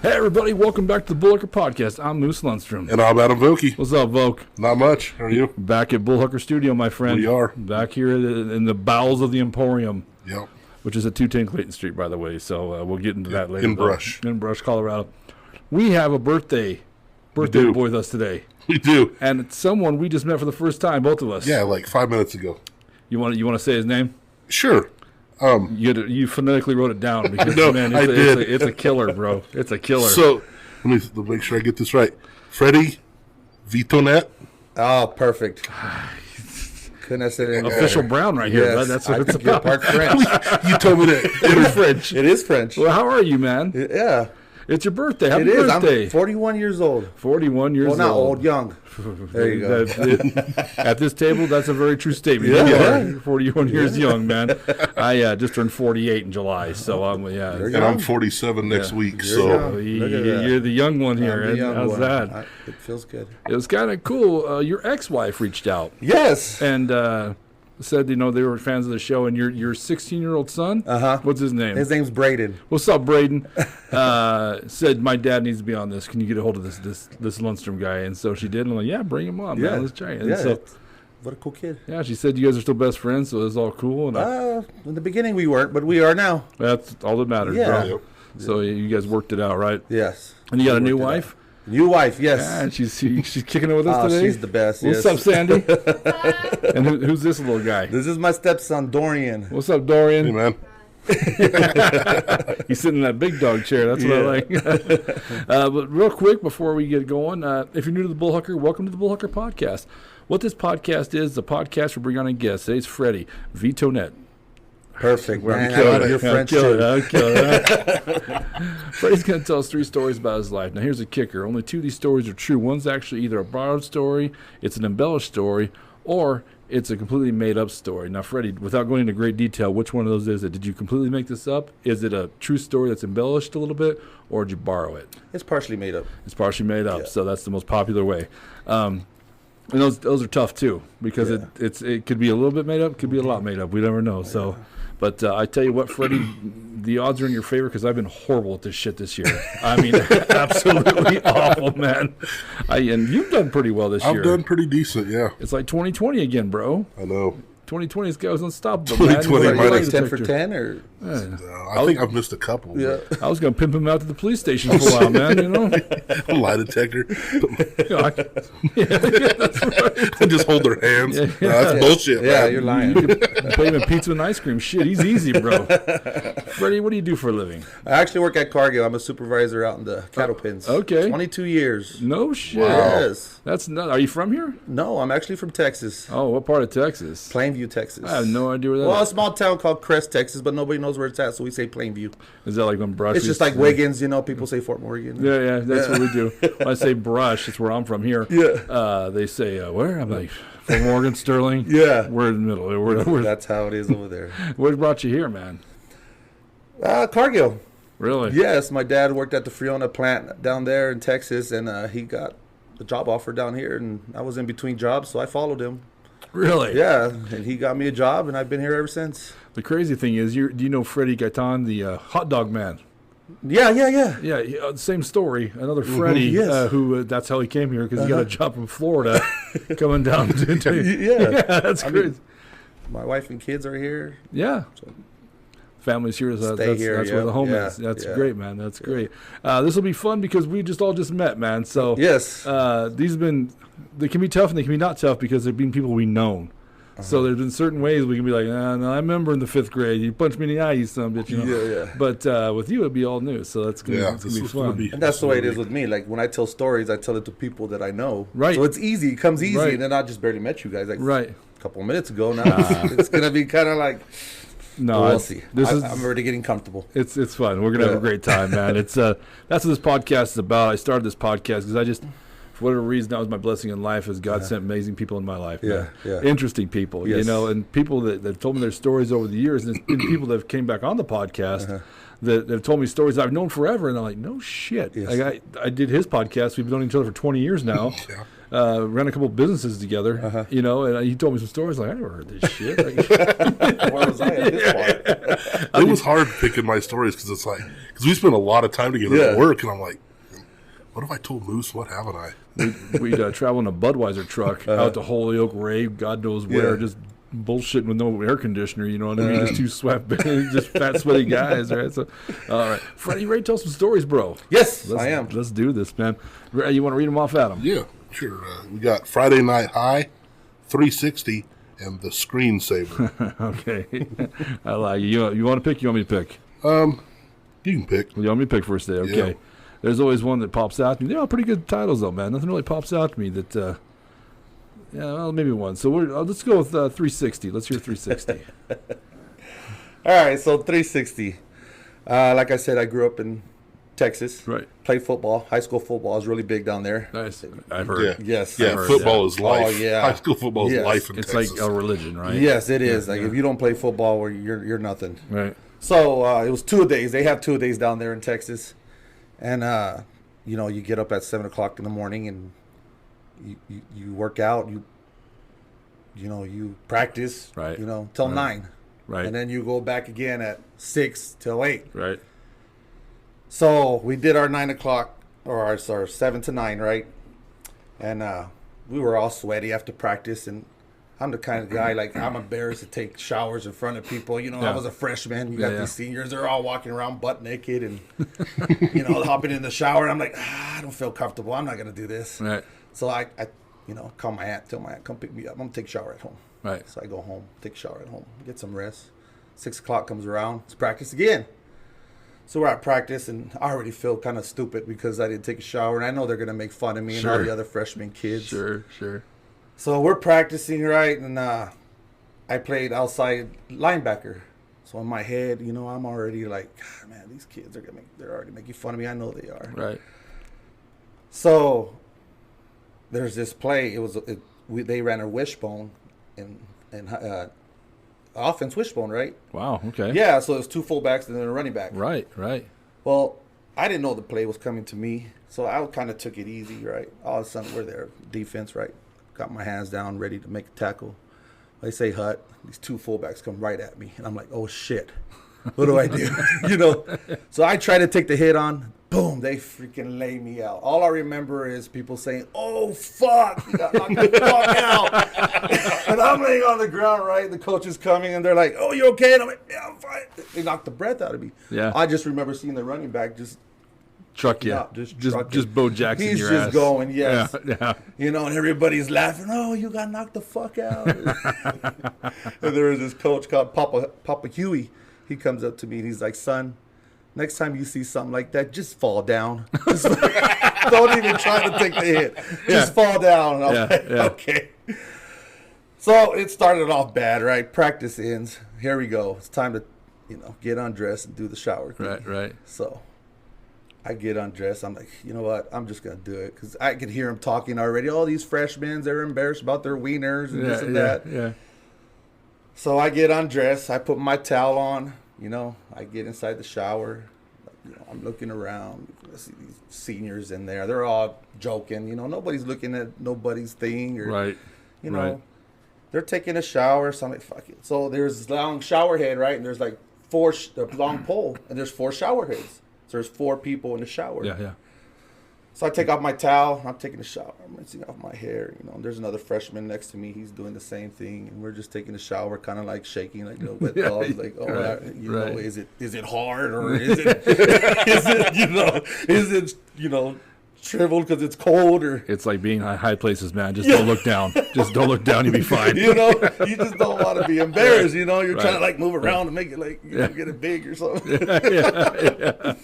Hey everybody, welcome back to the Bullhucker Podcast. I'm Moose Lundstrom. And I'm Adam Voki. What's up, Voke? Not much. How are you? Back at Bullhucker Studio, my friend. We are. Back here in the bowels of the Emporium. Yep. Which is at 210 Clayton Street, by the way. So we'll get into that later. In Brush. In Brush, Colorado. We have a birthday boy with us today. We do. And it's someone we just met for the first time, both of us. Yeah, like 5 minutes ago. You want to say his name? Sure. You phonetically wrote it down because No, man, I did. It's a killer, bro. It's a killer. So, let me make sure I get this right. Freddie Vuittonet. Oh, perfect. Couldn't have said it. Official Brown right here. Yes, That's what I it's think you're about. part French. You told me that. It is French. It is French. Well, how are you, man? Yeah, It's your birthday. Happy it is. birthday. I'm 41 years old. 41 years Well, not old. old, young. There you go. At this table, that's a very true statement. Yeah. You are 41 years young, man. I just turned 48 in July, so And I'm 47 next week. So, young. Look at that. You're the young one here. I'm the young How's one. that? It feels good. It was kind of cool. Your ex-wife reached out Yes. and said, they were fans of the show, and your 16-year-old son, what's his name? His name's Braden. What's up, Braden? Said, my dad needs to be on this. Can you get a hold of this Lundstrom guy? And so she did. And I'm like, yeah, bring him on, man. Let's try it. And Yeah. so, What a cool kid. yeah, she said you guys are still best friends, so it's all cool. And In the beginning, we weren't, but we are now. that's all that matters, Yeah. bro. So you guys worked it out, right? Yes. And you got a We new worked it wife? out. New wife, yes. Yeah, and she's kicking it with us Oh, today. she's the best. What's yes. up, Sandy? And who's this little guy? This is my stepson, Dorian. What's up, Dorian? hey, man. He's sitting in that big dog chair. That's what I like. But real quick, before we get going, if you're new to the Bullhucker, welcome to the Bullhucker Podcast. What this podcast is, the podcast we bring on a guest. Today's Freddie, Vuittonet. Perfect, man. killing it. You're I'm French, killing too. it. I'm killing it. Freddie's going to tell us 3 stories about his life. Now, here's a kicker. Only 2 of these stories are true. One's actually either a borrowed story, it's an embellished story, or it's a completely made-up story. Now, Freddie, without going into great detail, which one of those is it? Did you completely make this up? Is it a true story that's embellished a little bit, or did you borrow it? It's partially made up. It's partially made up, Yeah. so that's the most popular way. And those are tough, too, because it could be a little bit made up, could be a lot made up. We never know, so... But I tell you what, Freddie, the odds are in your favor because I've been horrible at this shit this year. I mean, absolutely awful, man. And you've done pretty well this year. I've done pretty decent, yeah. It's like 2020 again, bro. I know. 2020, this guy was unstoppable, man. 2020 He's might Like have- lie 10 for detector. 10 or I think I've missed a couple. yeah. I was going to pimp him out to the police station for a while, man, you know? A lie detector. That's right. And just hold their hands. Yeah. No, that's bullshit, Yeah, man. you're lying. You could pay him in pizza and ice cream. Shit, he's easy, bro. Freddie, what do you do for a living? I actually work at Cargill. I'm a supervisor out in the cattle pens. okay. 22 years. No shit. Yes. That's not. Are you from here? No, I'm actually from Texas. Oh, what part of Texas? Plainview, Texas. I have no idea where that is. Well, a small town called Crest, Texas, but nobody knows where it's at, so we say Plainview. Is that like when Brush? It's just like Wiggins, people say Fort Morgan. Yeah, that's what we do. When I say Brush, it's where I'm from here. Yeah. They say, where? I'm like, from Morgan, Sterling. Yeah. We're in the middle. That's how it is over there. What brought you here, man? Cargill. Really? Yes, my dad worked at the Freona plant down there in Texas, and he got the job offer down here, and I was in between jobs, so I followed him. Really? Yeah, and he got me a job, and I've been here ever since. The crazy thing is, do you know Freddie Gaitan, the hot dog man? Yeah. Yeah, same story. Another Freddie, yes. who that's how he came here because he got a job from Florida, coming down to Yeah. that's crazy. My wife and kids are here. Yeah. Family's here. So Stay that's here, that's where yeah. the home Yeah, is. That's yeah. great, man. That's great. This will be fun because we just all met, man. So Yes. these have been, they can be tough and they can be not tough because they've been people we known. So there's been certain ways we can be like, no, I remember in the 5th grade, you punched me in the eye, you son of a bitch, you know. Yeah. But with you, it'd be all new. So that's gonna, it's gonna be fun. And that's the way it is with me. Like, when I tell stories, I tell it to people that I know. Right. So it's easy. It comes easy. Right. And then I just barely met you guys like Right. a couple of minutes ago. Now it's going to be kind of like, No, we'll see. This is I'm already getting comfortable. It's fun. We're gonna have a great time, man. It's that's what this podcast is about. I started this podcast because I just, for whatever reason, that was my blessing in life. Is God sent amazing people in my life, man. Yeah. Interesting people, Yes. and people that told me their stories over the years, and it's been people that have came back on the podcast that have told me stories I've known forever, and I'm like, no shit. Yes. Like I did his podcast. We've known each other for 20 years now. Yeah. Ran a couple of businesses together, you know, and he told me some stories like, I never heard this shit. Like, Where was I at this point? It was hard picking my stories because it's like, because we spent a lot of time together at work, and I'm like, what have I told Moose? What haven't I? we'd travel in a Budweiser truck out to Holyoke Rave, God knows where, just bullshitting with no air conditioner, you know what I mean? Just two just fat, sweaty guys, right? So, all right. Freddie, you ready to tell some stories, bro? Yes, I am. Let's do this, man. You want to read them off at him? Yeah, sure. We got Friday Night High, 360, and the Screensaver. Okay. I like you. You want to pick? You want me to pick? You can pick. You want me to pick first day? Okay. Yeah. There's always one that pops out to me. They're all pretty good titles, though, man. Nothing really pops out to me that, yeah, well, maybe one. So let's go with 360. Let's hear 360. All right, so 360. Like I said, I grew up in Texas. Right. Played football. High school football is really big down there. Nice. I've heard. Yeah, Yes. yeah. heard Football is life. Oh, yeah. High school football is Yes. life in It's Texas. like a religion, right? Yes, it is. Yeah, Like yeah. if you don't play football, well, you're nothing. Right. So it was 2-a-days. They have 2-a-days down there in Texas, and you know, you get up at 7:00 in the morning and you work out. You know, you practice. Right. You know, till 9. Right. And then you go back again at 6 till 8. Right. So we did our 9:00 or our 7 to 9, right? And we were all sweaty after practice, and I'm the kind of guy, like, I'm embarrassed to take showers in front of people. You know, Yeah. I was a freshman. You got Yeah. these seniors, they're all walking around butt naked and, you know, hopping in the shower. And I'm like, I don't feel comfortable. I'm not going to do this. Right. So I, you know, call my aunt, tell my aunt, come pick me up. I'm going to take a shower at home. Right. So I go home, take a shower at home, get some rest. 6:00 comes around, it's practice again. So we're at practice, and I already feel kind of stupid because I didn't take a shower. And I know they're going to make fun of me and all Sure. the other freshman kids. Sure. So we're practicing, right? And I played outside linebacker. So in my head, you know, I'm already like, God, man, these kids are they're already making fun of me. I know they are. Right. So there's this play. They ran a wishbone and offense wishbone, right? Wow. Okay. Yeah. So it was 2 fullbacks and then a running back. Right. Well, I didn't know the play was coming to me, so I kind of took it easy, right? All of a sudden, we're there, defense, right? Got my hands down, ready to make a tackle. They say hut. These 2 fullbacks come right at me, and I'm like, oh shit, what do I do? You know. So I try to take the hit on. Boom! They freaking lay me out. All I remember is people saying, "Oh fuck, you got knocked the fuck out," and I'm laying on the ground. Right, the coach is coming, and they're like, "Oh, you okay?" And I'm like, "Yeah, I'm fine." They knocked the breath out of me. Yeah. I just remember seeing the running back just. Truck you. Yeah, trucking. Just Bo Jackson He's your just ass. going, yes. Yeah. You know, and everybody's laughing. Oh, you got knocked the fuck out. And there was this coach called Papa Huey. He comes up to me and he's like, son, next time you see something like that, just fall down. Just, don't even try to take the hit. Just fall down. And I'm like, okay. So it started off bad, right? Practice ends. Here we go. It's time to, you know, get undressed and do the shower thing. Right. So I get undressed. I'm like, you know what? I'm just going to do it. Because I could hear them talking already. All these freshmen, they're embarrassed about their wieners and this and that. Yeah. So I get undressed. I put my towel on. You know, I get inside the shower. You know, I'm looking around. I see these seniors in there. They're all joking. You know, nobody's looking at nobody's thing. Or, you know, they're taking a shower. So I'm like, fuck it. So there's this long shower head, right? And there's like 4 long pole. And there's 4 shower heads. So there's 4 people in the shower. Yeah. So I take off my towel. I'm taking a shower. I'm rinsing off my hair. You know, and there's another freshman next to me. He's doing the same thing, and we're just taking a shower, kind of like shaking, like, you know, wet dogs. Like, oh, you know, is it hard or is it is it shriveled because it's cold or? It's like being in high places, man. Just don't look down. Just don't look down. You'll be fine. You know, you just don't want to be embarrassed. You know, you're trying to like move around and make it like get it big or something. Yeah.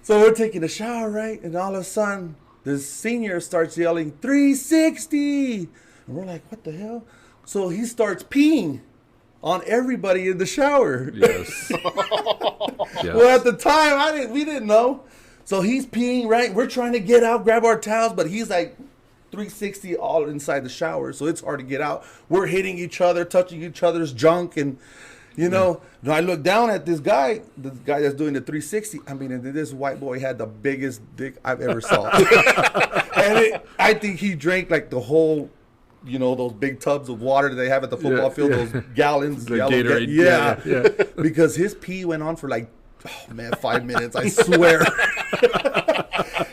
So we're taking a shower, right? And all of a sudden, this senior starts yelling, 360! And we're like, what the hell? So he starts peeing on everybody in the shower. Yes. Well, at the time, we didn't know. So he's peeing, right? We're trying to get out, grab our towels, but he's like 360 all inside the shower. So it's hard to get out. We're hitting each other, touching each other's junk, and You know, now I look down at this guy that's doing the 360. I mean, and this white boy had the biggest dick I've ever saw. And I think he drank like the whole, you know, those big tubs of water that they have at the football field, those gallons. The Gatorade. Yeah. Because his pee went on for like, 5 minutes, I swear.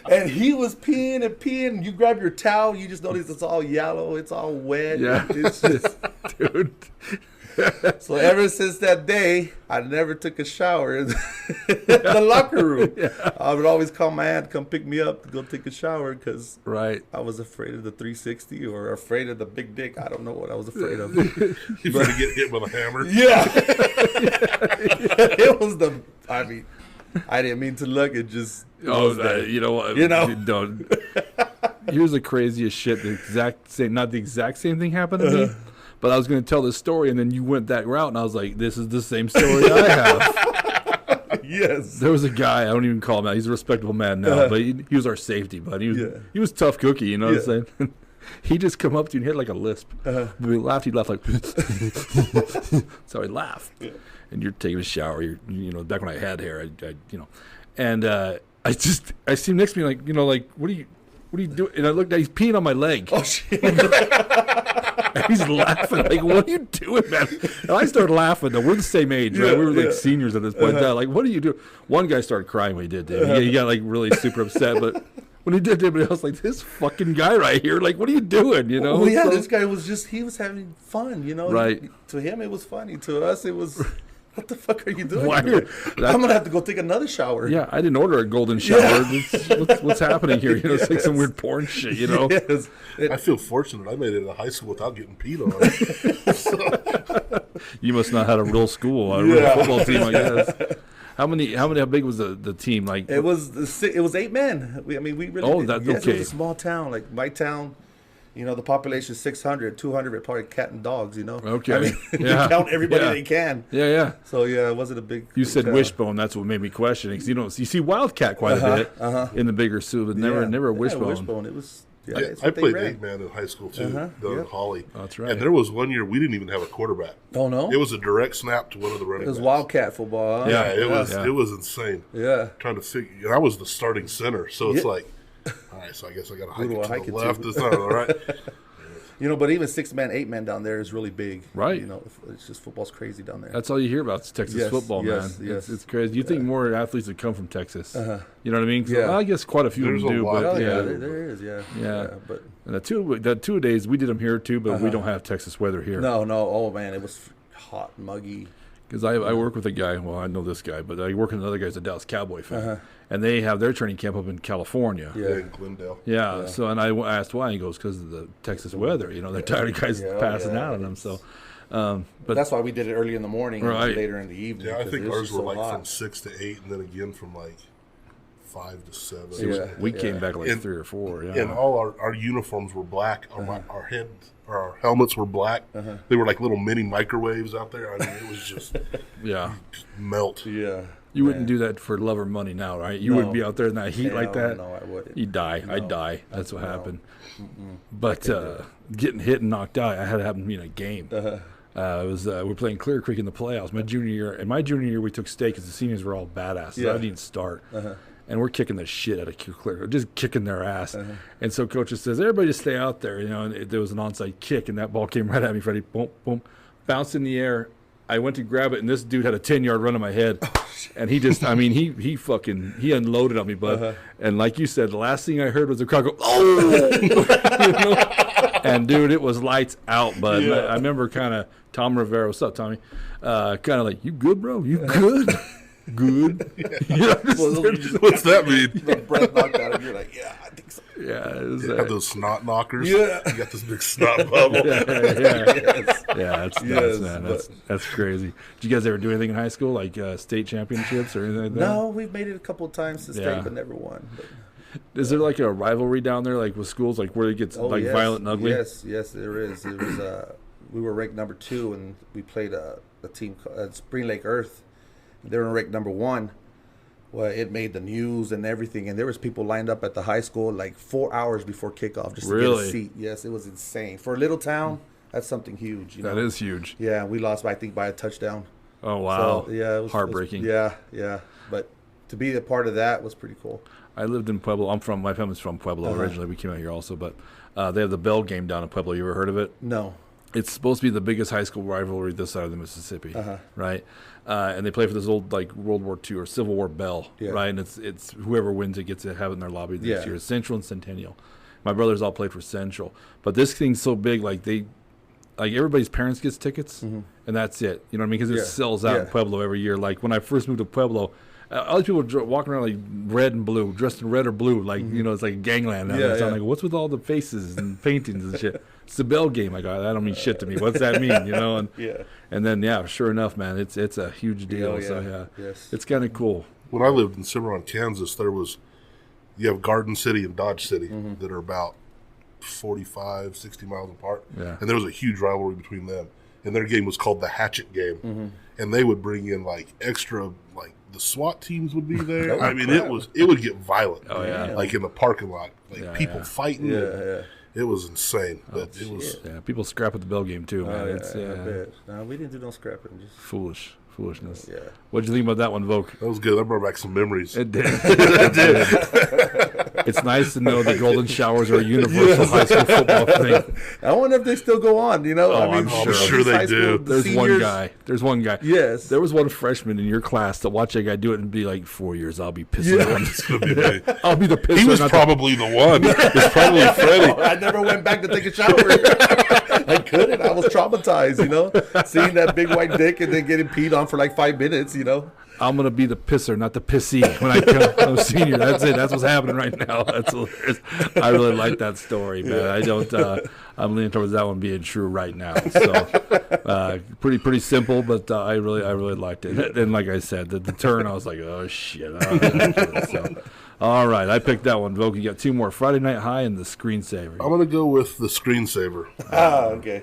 And he was peeing and peeing. You grab your towel, you just notice it's all yellow, it's all wet. Yeah. It's just, Dude. So ever since that day, I never took a shower in the locker room. Yeah. I would always call my aunt to come pick me up to go take a shower because I was afraid of the 360 or afraid of the big dick. I don't know what I was afraid of. You better get hit with a hammer. Yeah. It was I mean, I didn't mean to look. It just. You know what? Don't. Here's the craziest shit. Not the exact same thing happened to me. But I was going to tell this story, and then you went that route, and I was like, this is the same story I have. Yes. There was a guy, I don't even call him out. He's a respectable man now, but he was our safety, but he was tough cookie, you know what I'm saying? He just come up to you and he had like a lisp. When we laughed, he'd laugh like, so he'd laugh. Yeah. And you're taking a shower, back when I had hair, and I see him next to me like, like, what are you doing? And I looked at, he's peeing on my leg. Oh, shit. And he's laughing like, what are you doing, man? And I started laughing. Though. We're the same age, right? We were like seniors at this point. Like, what are you doing? One guy started crying when he did that. He got like really super upset. But when he did, everybody else like, this fucking guy right here, like, what are you doing? You know? Well, yeah, this guy he was having fun, Right. To him, it was funny. To us, it was. What the fuck are you doing? I'm going to have to go take another shower. Yeah, I didn't order a golden shower. What's happening here? It's like some weird porn shit, Yes. I feel fortunate. I made it to high school without getting peed on. You must not have had a real school, a real football team, I guess. How big was the team? Like it was 8 men. We really. That's yes, okay. It was a small town, like my town. The population is 600, 200 are probably cat and dogs, Okay. They count everybody they can. Yeah. So, it wasn't a big... You said wishbone, that's what made me question it. Because you see Wildcat quite a bit in the bigger zoo, but never a wishbone. Wishbone, it was... Yeah, I played 8-man in high school, too, down in Holly. Oh, that's right. And there was one year we didn't even have a quarterback. Oh, no? It was a direct snap to one of the running backs. It was Wildcat football, huh? Yeah, it was insane. Yeah. Trying to figure... And I was the starting center, so it's like, all right, so I guess I got to hike it to the left. It's not all right. But even 6-man, 8-man down there is really big. Right. It's just football's crazy down there. That's all you hear about is Texas football, man. Yes. It's crazy. You think more athletes would come from Texas. You know what I mean? Yeah. Well, I guess quite a few of them do. But there is, yeah. But and the two days, we did them here too, but we don't have Texas weather here. No. Oh, man, it was hot, muggy. Because I work with a guy, well, I know this guy, but I work with another guy who's a Dallas Cowboy fan. And they have their training camp up in California. Yeah, in Glendale. Yeah. So, and I asked why. He goes, because of the Texas weather. They're tired of guys passing out on them. So, but that's why we did it early in the morning and later in the evening. Yeah, I think ours were like from 6 to 8, and then again from like 5 to 7. We came back like 3 or 4. Yeah. And all our uniforms were black. Our helmets were black. They were like little mini microwaves out there. I mean, it was just just melt. Yeah. You wouldn't do that for love or money now, right? You wouldn't be out there in that heat like that. No, I wouldn't. You'd die. No. I'd die. That's what happened. But getting hit and knocked out, I had it happen to me in a game. It was we're playing Clear Creek in the playoffs. My junior year. In my junior year, we took state because the seniors were all badasses. I didn't start. And we're kicking the shit out of Clear, just kicking their ass. And so coach says, everybody just stay out there. And there was an onside kick, and that ball came right at me, Freddie. Boom, boom. Bounced in the air. I went to grab it, and this dude had a 10-yard run on my head. And he just, he unloaded on me, bud. And like you said, the last thing I heard was the crowd go, oh! And, dude, it was lights out, bud. Yeah. I remember kind of Tom Rivera, what's up, Tommy? Kind of like, you good, bro? You good? Good. What's that mean? The breath knocked out of you. You're like, yeah, I think so. Yeah, it was, have those snot knockers. Yeah, you got this big snot bubble. That's nuts, man. That's crazy. Did you guys ever do anything in high school, like state championships or anything like that? No, we've made it a couple of times to state, but never won. But, is there like a rivalry down there, like with schools, like where it gets violent and ugly? Yes, there is. It was. We were ranked number 2, and we played a team called Spring Lake Earth. They were ranked number 1. Well, it made the news and everything, and there was people lined up at the high school like 4 hours before kickoff just to get a seat. Yes, it was insane for a little town. That's something huge. That is huge. Yeah, we lost, I think, by a touchdown. Oh, wow. So, yeah, it was Heartbreaking. Yeah. But to be a part of that was pretty cool. I lived in Pueblo. My family's from Pueblo originally. We came out here also, but they have the Bell game down in Pueblo. You ever heard of it? No. It's supposed to be the biggest high school rivalry this side of the Mississippi, right? And they play for this old like World War II or Civil War bell, right? And it's whoever wins it gets to have it in their lobby this year. Central and Centennial. My brothers all played for Central, but this thing's so big, like everybody's parents gets tickets, and that's it. You know what I mean? Because it sells out in Pueblo every year. Like when I first moved to Pueblo, all these people were walking around like red and blue, dressed in red or blue, like you know, it's like gangland. I'm like, what's with all the faces and paintings and shit? It's the Bell game. I go, that don't mean shit to me. What's that mean? You know? And and then sure enough, man, it's a huge deal. So it's kind of cool. When I lived in Cimarron, Kansas, you have Garden City and Dodge City that are about 45, 60 miles apart. Yeah. And there was a huge rivalry between them. And their game was called the Hatchet Game. And they would bring in like extra, like the SWAT teams would be there. I mean, it would get violent. Oh, yeah. Like in the parking lot, like people fighting. It was insane. But it was people scrap at the Bell game too, man. I bet. No, we didn't do no scrapping. Just foolishness. Yeah. What did you think about that one, Vogue? That was good. That brought back some memories. It did. It did. It's nice to know the golden showers are a universal high school football thing. I wonder if they still go on, you know? I'm sure they do. There's one guy. Yes. There was one freshman in your class to watch that guy do it and be like, 4 years, I'll be pissing on It's gonna be me. I'll be the pisser. He was probably the one. It's probably Freddie. I never went back to take a shower. I couldn't. I was traumatized, you know? Seeing that big white dick and then getting peed on for like 5 minutes, you know? I'm going to be the pisser, not the pissy when I'm senior. That's it. That's what's happening right now. That's hilarious. I really like that story, man. I don't, I'm leaning towards that one being true right now. So pretty simple, but I really liked it. And like I said, the turn, I was like, oh, shit. So, all right. I picked that one. Vogue, you got two more. Friday Night High and the Screensaver. I'm going to go with the Screensaver. Okay.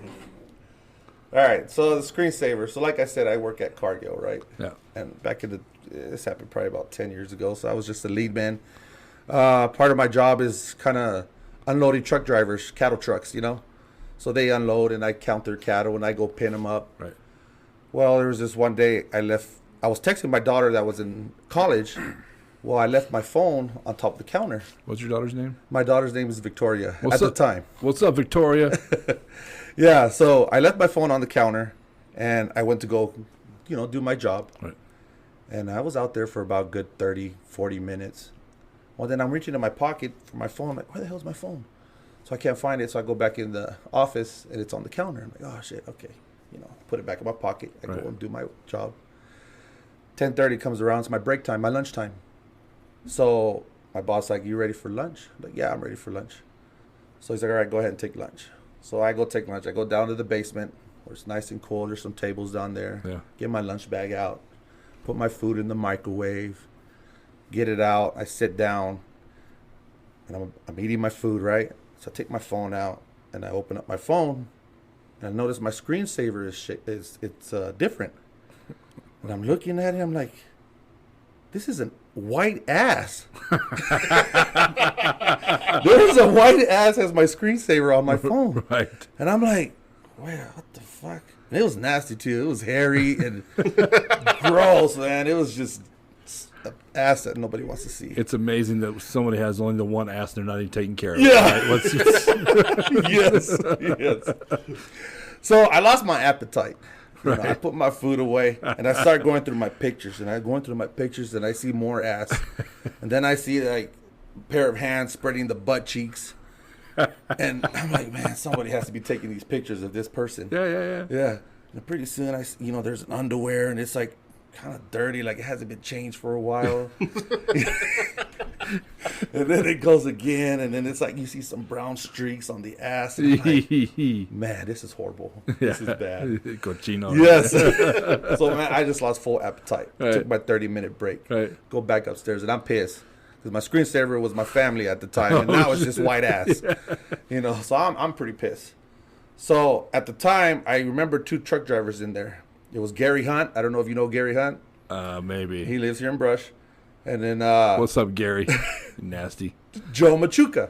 All right, so the Screensaver. So like I said, I work at Cargill, right? Yeah. And back in this happened probably about 10 years ago. So I was just a lead man. Part of my job is kind of unloading truck drivers, cattle trucks, you know? So they unload and I count their cattle and I go pin them up. Right. Well, there was this one day I was texting my daughter that was in college. Well, I left my phone on top of the counter. What's your daughter's name? My daughter's name is Victoria the time. What's up, Victoria? Yeah, so I left my phone on the counter, and I went to go, you know, do my job. Right. And I was out there for about good 30, 40 minutes. Well, then I'm reaching in my pocket for my phone. I'm like, where the hell's my phone? So I can't find it, so I go back in the office, and it's on the counter. I'm like, oh, shit, okay. You know, put it back in my pocket. I go and do my job. 10:30 comes around. It's my break time, my lunch time. So my boss like, you ready for lunch? I'm like, yeah, I'm ready for lunch. So he's like, all right, go ahead and take lunch. So I go take lunch. I go down to the basement where it's nice and cool. There's some tables down there. Yeah. Get my lunch bag out. Put my food in the microwave. Get it out. I sit down. And I'm eating my food, right? So I take my phone out. And I open up my phone. And I notice my screensaver is different. And I'm looking at it. I'm like, this is a white ass. There's a white ass as my screensaver on my phone. Right. And I'm like, well, what the fuck? And it was nasty too. It was hairy and gross, man. It was just an ass that nobody wants to see. It's amazing that somebody has only the one ass and they're not even taking care of Yeah. it. Right? Yes. So I lost my appetite. You know, I put my food away and I start going through my pictures and I see more ass. And then I see like a pair of hands spreading the butt cheeks. And I'm like, man, somebody has to be taking these pictures of this person. Yeah. And pretty soon there's an underwear and it's like kind of dirty, like it hasn't been changed for a while. And then it goes again, and then it's like you see some brown streaks on the ass. And I'm like, man, this is horrible. This is bad. Cochino. Yes. So, man, I just lost full appetite. Right. Took my 30-minute break. Right. Go back upstairs, and I'm pissed. Because my screensaver was my family at the time, and now it's just white ass. Yeah. You know, so I'm pretty pissed. So, at the time, I remember 2 truck drivers in there. It was Gary Hunt. I don't know if you know Gary Hunt. Maybe. He lives here in Brush. And then what's up, Gary? Nasty. Joe Machuca.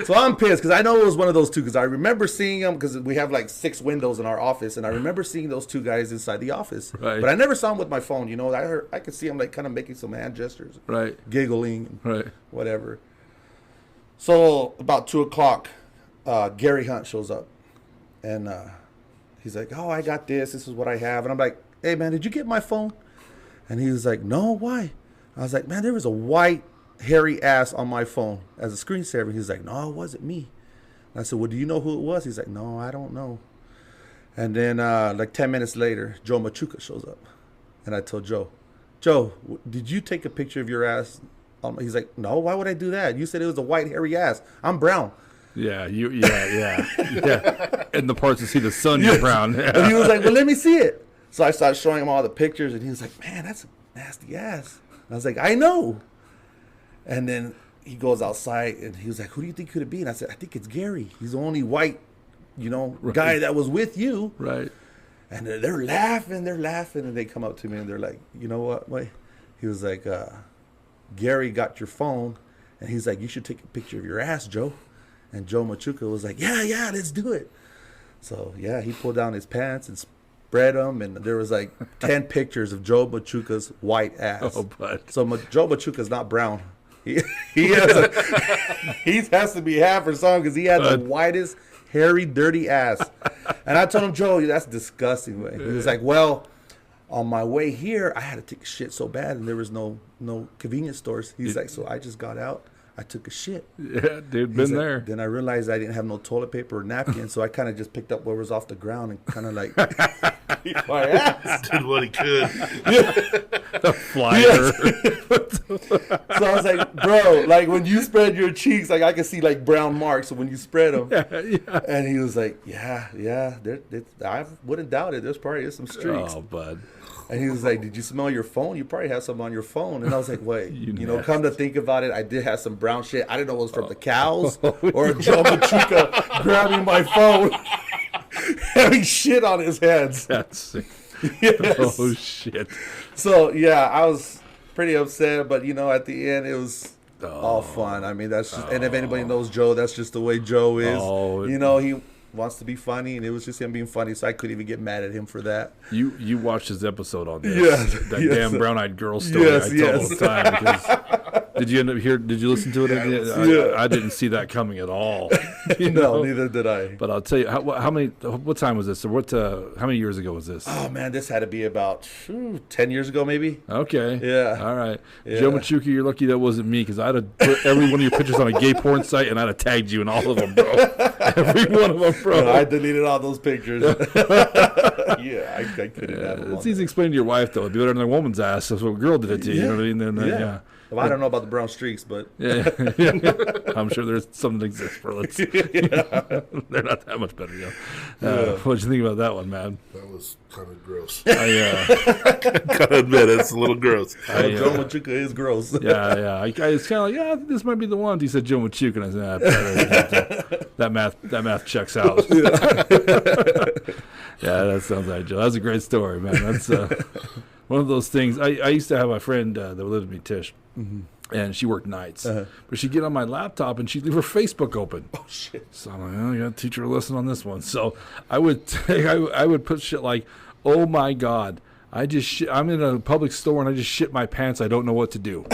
So I'm pissed because I know it was one of those two because I remember seeing them because we have like 6 windows in our office and I remember seeing those 2 guys inside the office. Right. But I never saw them with my phone. You know, I could see them like kind of making some hand gestures. Right. Giggling. Right. Whatever. So about 2 o'clock, Gary Hunt shows up and he's like, oh, I got this. This is what I have. And I'm like, hey, man, did you get my phone? And he was like, no, why? I was like, man, there was a white hairy ass on my phone as a screensaver. He's like, no, it wasn't me. And I said, well, do you know who it was? He's like, no, I don't know. And then like 10 minutes later, Joe Machuca shows up. And I told Joe, did you take a picture of your ass? He's like, no, why would I do that? You said it was a white hairy ass. I'm brown. Yeah. Yeah. And the parts to see the sun, you're brown. Yeah. And he was like, well, let me see it. So I started showing him all the pictures, and he was like, man, that's a nasty ass. And I was like, I know. And then he goes outside, and he was like, who do you think could it be? And I said, I think it's Gary. He's the only white, guy that was with you. Right. And they're laughing, and they come up to me, and they're like, you know what? Wait. He was like, Gary got your phone, and he's like, you should take a picture of your ass, Joe. And Joe Machuca was like, yeah, let's do it. So, yeah, he pulled down his pants and spread them, and there was like 10 pictures of Joe Machuca's white ass. Oh, but So Joe Machuca's not brown. He has to be half or something because he had the whitest, hairy, dirty ass. And I told him, Joe, that's disgusting. He was like, well, on my way here, I had to take a shit so bad, and there was no convenience stores. He's like, so I just got out. I took a shit. Yeah, dude, been there. Then I realized I didn't have no toilet paper or napkin, so I kind of just picked up what was off the ground and kind of like my ass. Did what he could. The flyer. So I was like, bro, like when you spread your cheeks, like I can see like brown marks when you spread them. Yeah. And he was like, yeah. I wouldn't doubt it. There's some streaks. Oh, bud. And he was like, did you smell your phone? You probably have some on your phone. And I was like, wait, You come to think about it, I did have some brown shit. I didn't know it was from the cows or Joe Machuca grabbing my phone, having shit on his hands. That's Yes. Oh, shit. So, yeah, I was pretty upset. But, at the end, it was all fun. I mean, that's just, and if anybody knows Joe, that's just the way Joe is. Oh. He wants to be funny, and it was just him being funny, so I couldn't even get mad at him for that. You watched his episode on this. Yes, That yes. damn brown-eyed girl story I tell all the time. Because did you end up did you listen to it again? I didn't see that coming at all. No, neither did I. But I'll tell you, what time was this? Or how many years ago was this? Oh, man, this had to be about 10 years ago, maybe. Okay. Yeah. All right. Yeah. Joe Machuca, you're lucky that wasn't me because I'd have put every one of your pictures on a gay porn site and I'd have tagged you in all of them, bro. Every one of them, bro. No, I deleted all those pictures. Yeah, I couldn't have them. It's easy to explain to your wife, though. It'd be better than a woman's ass. That's what a girl did it to you. Yeah. You know what I mean? Then, yeah. Well, I don't know about the brown streaks, but Yeah. I'm sure there's something that exists for let's They're not that much better, what'd you think about that one, man? That was kind of gross. Gotta admit, it's a little gross. Joe Machuca is gross. I was kind of like, this might be the one. He said Joe Machuca, and I said, that math checks out. Yeah, that sounds like Joe. That's a great story, man. That's one of those things. I used to have a friend that lived with me, Tish. Mm-hmm. And she worked nights. But she'd get on my laptop and she'd leave her Facebook open. Oh, shit. So I'm like, you got to teach her a lesson on this one. So I would put shit like, oh, my God, I'm in a public store and I just shit my pants. I don't know what to do.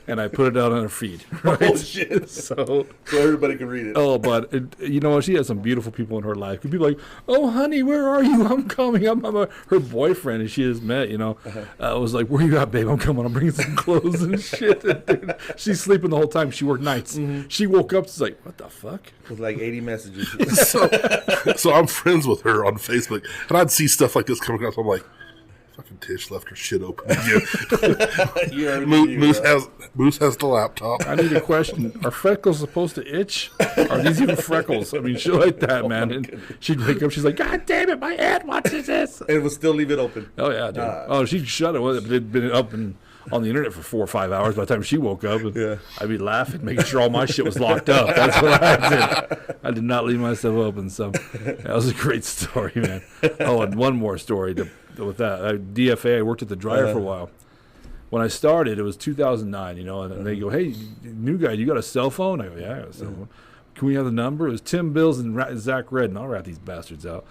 And I put it out on her feed. Right? Oh, shit. So everybody can read it. Oh, but you know what? She has some beautiful people in her life. People like, oh, honey, where are you? I'm coming. I'm her boyfriend, and she has met. Was like, where you at, babe? I'm coming. I'm bringing some clothes and shit. And, dude, she's sleeping the whole time. She worked nights. Mm-hmm. She woke up. She's like, what the fuck? With like 80 messages. So I'm friends with her on Facebook, and I'd see stuff like this coming across. I'm like, fucking Tish left her shit open again. Moose has the laptop. I need a question. Are freckles supposed to itch? Are these even freckles? I mean, shit like that, man. And she'd wake up. She's like, God damn it, my aunt watches this. And would still leave it open. Oh, yeah, dude. She'd shut it. It'd been up and on the internet for 4 or 5 hours by the time she woke up. And I'd be laughing, making sure all my shit was locked up. That's what I did. I did not leave myself open. So that was a great story, man. Oh, and one more story with that. DFA, I worked at the dryer for a while. when I started, it was 2009, you know, and then they go, hey, new guy, you got a cell phone? I go, yeah, I got a cell phone. Can we have the number? It was Tim Bills and Zach Redden. I'll rat these bastards out.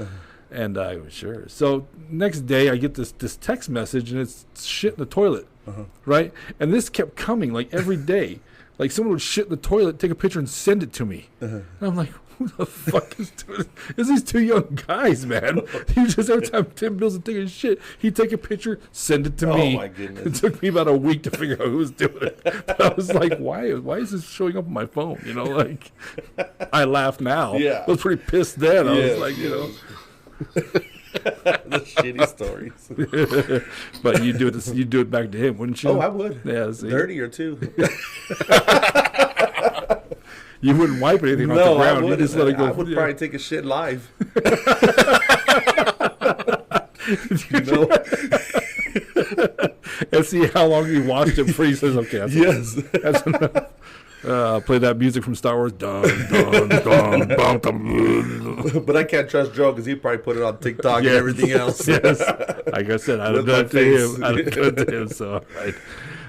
And I go, sure. So next day, I get this text message, and it's shit in the toilet, right? And this kept coming, like, every day. Like, someone would shit in the toilet, take a picture, and send it to me. And I'm like, who the fuck is doing this? It's these two young guys, man. You just, every time Tim Bills would take a shit, he'd take a picture, send it to me. Oh, my goodness. It took me about a week to figure out who was doing it. But I was like, why is this showing up on my phone? You know, like, I laugh now. Yeah. I was pretty pissed then. I was like, you know. The shitty stories. But you do it back to him, wouldn't you? Oh, I would. Yeah, see? Dirty or two. You wouldn't wipe anything off the ground. You just let it go. I would probably take a shit live. And see how long you watched it before he says, okay, that's enough. Play that music from Star Wars. Dun, dun, dun, dun, dun. But I can't trust Joe because he probably put it on TikTok and everything else. Yes. Like I said, I'd have done it to him. So right.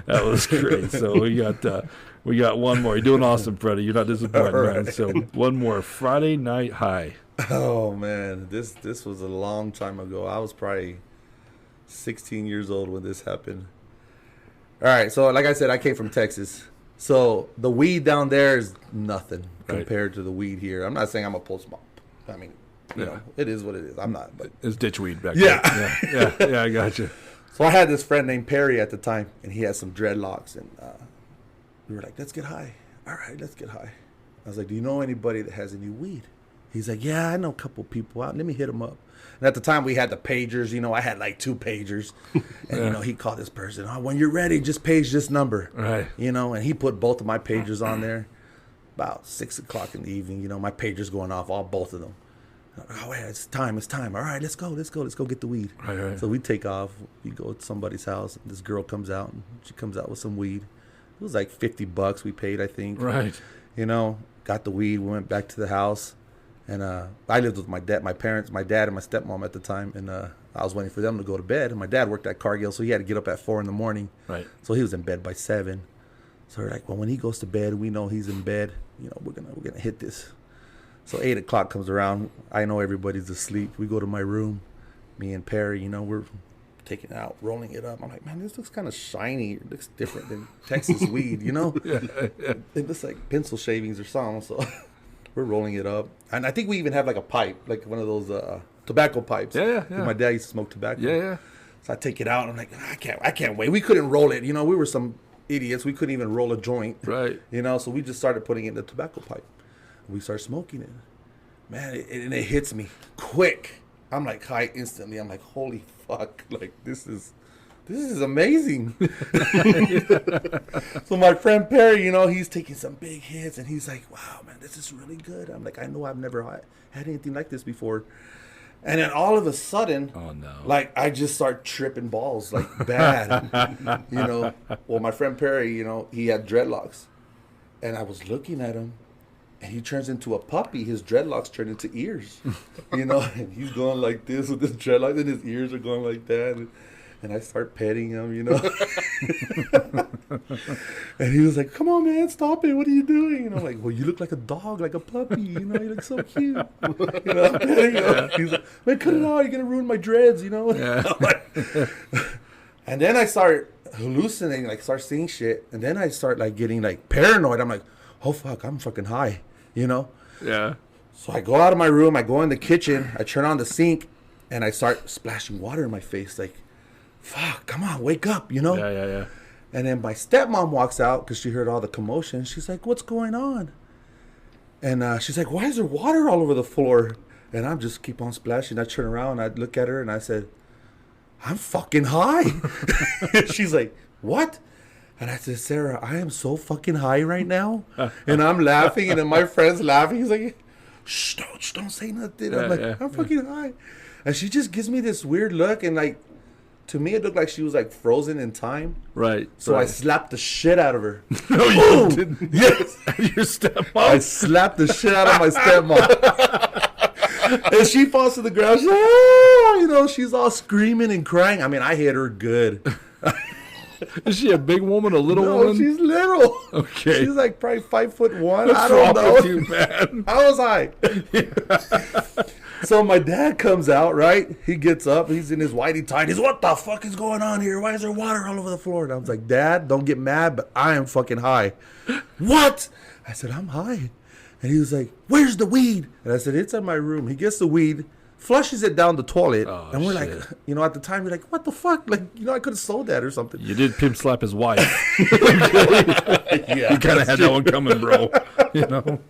That was great. So we got one more. You're doing awesome, Freddie. You're not disappointed, right, man. So one more. Friday Night High. Oh man, this was a long time ago. I was probably 16 years old when this happened. All right, so like I said, I came from Texas. So the weed down there is nothing compared to the weed here. I'm not saying I'm a post mob. I mean, you know, it is what it is. I'm not. But it's ditchweed back there. Yeah, I got you. So I had this friend named Perry at the time, and he had some dreadlocks, and we were like, let's get high. All right, let's get high. I was like, do you know anybody that has any weed? He's like, yeah, I know a couple people out. Let me hit them up. And at the time, we had the pagers. You know, I had like 2 pagers. And, you know, he called this person. Oh, when you're ready, just page this number. Right. You know, and he put both of my pagers on there. About 6 o'clock in the evening, you know, my pager's going off, both of them. Oh, yeah, it's time. All right, let's go get the weed. Right. So we take off. We go to somebody's house. This girl comes out, and she comes out with some weed. It was like $50 we paid, I think. Right. You know, got the weed. We went back to the house. And I lived with my dad, my parents, my dad and my stepmom at the time. And I was waiting for them to go to bed. And my dad worked at Cargill, so he had to get up at 4 a.m. Right. So he was in bed by 7. So we're like, well, when he goes to bed, we know he's in bed. You know, we're gonna hit this. So 8 o'clock comes around. I know everybody's asleep. We go to my room. Me and Perry, you know, we're taking it out, rolling it up. I'm like, man, this looks kind of shiny. It looks different than Texas weed, you know? Yeah. It looks like pencil shavings or something. So we're rolling it up. And I think we even have like a pipe, like one of those tobacco pipes. Yeah. My dad used to smoke tobacco. Yeah. So I take it out. I'm like, I can't wait. We couldn't roll it. You know, we were some idiots. We couldn't even roll a joint. Right. You know, so we just started putting it in the tobacco pipe. We started smoking it. Man, and it hits me quick. I'm like high instantly. I'm like, holy fuck. Like, this is amazing. So my friend Perry, you know, he's taking some big hits, and he's like, wow, man, this is really good. I'm like, I know I've never had anything like this before. And then all of a sudden, oh no, like I just start tripping balls, like bad. You know, well, my friend Perry, you know, he had dreadlocks, and I was looking at him, and he turns into a puppy. His dreadlocks turn into ears, you know, and he's going like this with his dreadlocks, and his ears are going like that. And I start petting him, you know. And he was like, come on, man, stop it. What are you doing? And I'm like, well, you look like a dog, like a puppy. You know, you look so cute. You know, I'm petting him. He's like, man, cut it out. You're going to ruin my dreads, you know. Yeah. And then I start hallucinating, like start seeing shit. And then I start like getting like paranoid. I'm like, oh, fuck, I'm fucking high, you know. Yeah. So I go out of my room. I go in the kitchen. I turn on the sink. And I start splashing water in my face, like, fuck, come on, wake up, you know? Yeah. And then my stepmom walks out because she heard all the commotion. She's like, what's going on? And she's like, why is there water all over the floor? And I'm just keep on splashing. I turn around, I look at her, and I said, I'm fucking high. She's like, what? And I said, Sarah, I am so fucking high right now. And I'm laughing, and then my friend's laughing. He's like, shh, don't say nothing. I'm like, I'm fucking high. And she just gives me this weird look, and like, to me, it looked like she was like frozen in time. Right. So I slapped the shit out of her. No, you didn't. Yes. Your stepmom? I slapped the shit out of my stepmom. And she falls to the ground. She's like, oh, you know, she's all screaming and crying. I mean, I hit her good. Is she a big woman, a little No, woman? she's little. Okay. She's like probably 5'1". What's I don't wrong know. with you, man? I was high. So my dad comes out, right? He gets up. He's in his whitey tighties. What the fuck is going on here? Why is there water all over the floor? And I was like, Dad, don't get mad, but I am fucking high. What? I said, I'm high. And he was like, where's the weed? And I said, it's in my room. He gets the weed, flushes it down the toilet. Oh, and we're shit. like, you know, at the time, you're like, what the fuck? Like, you know, I could have sold that or something. You did pimp slap his wife. Yeah. You kind of had that one coming, bro. You know?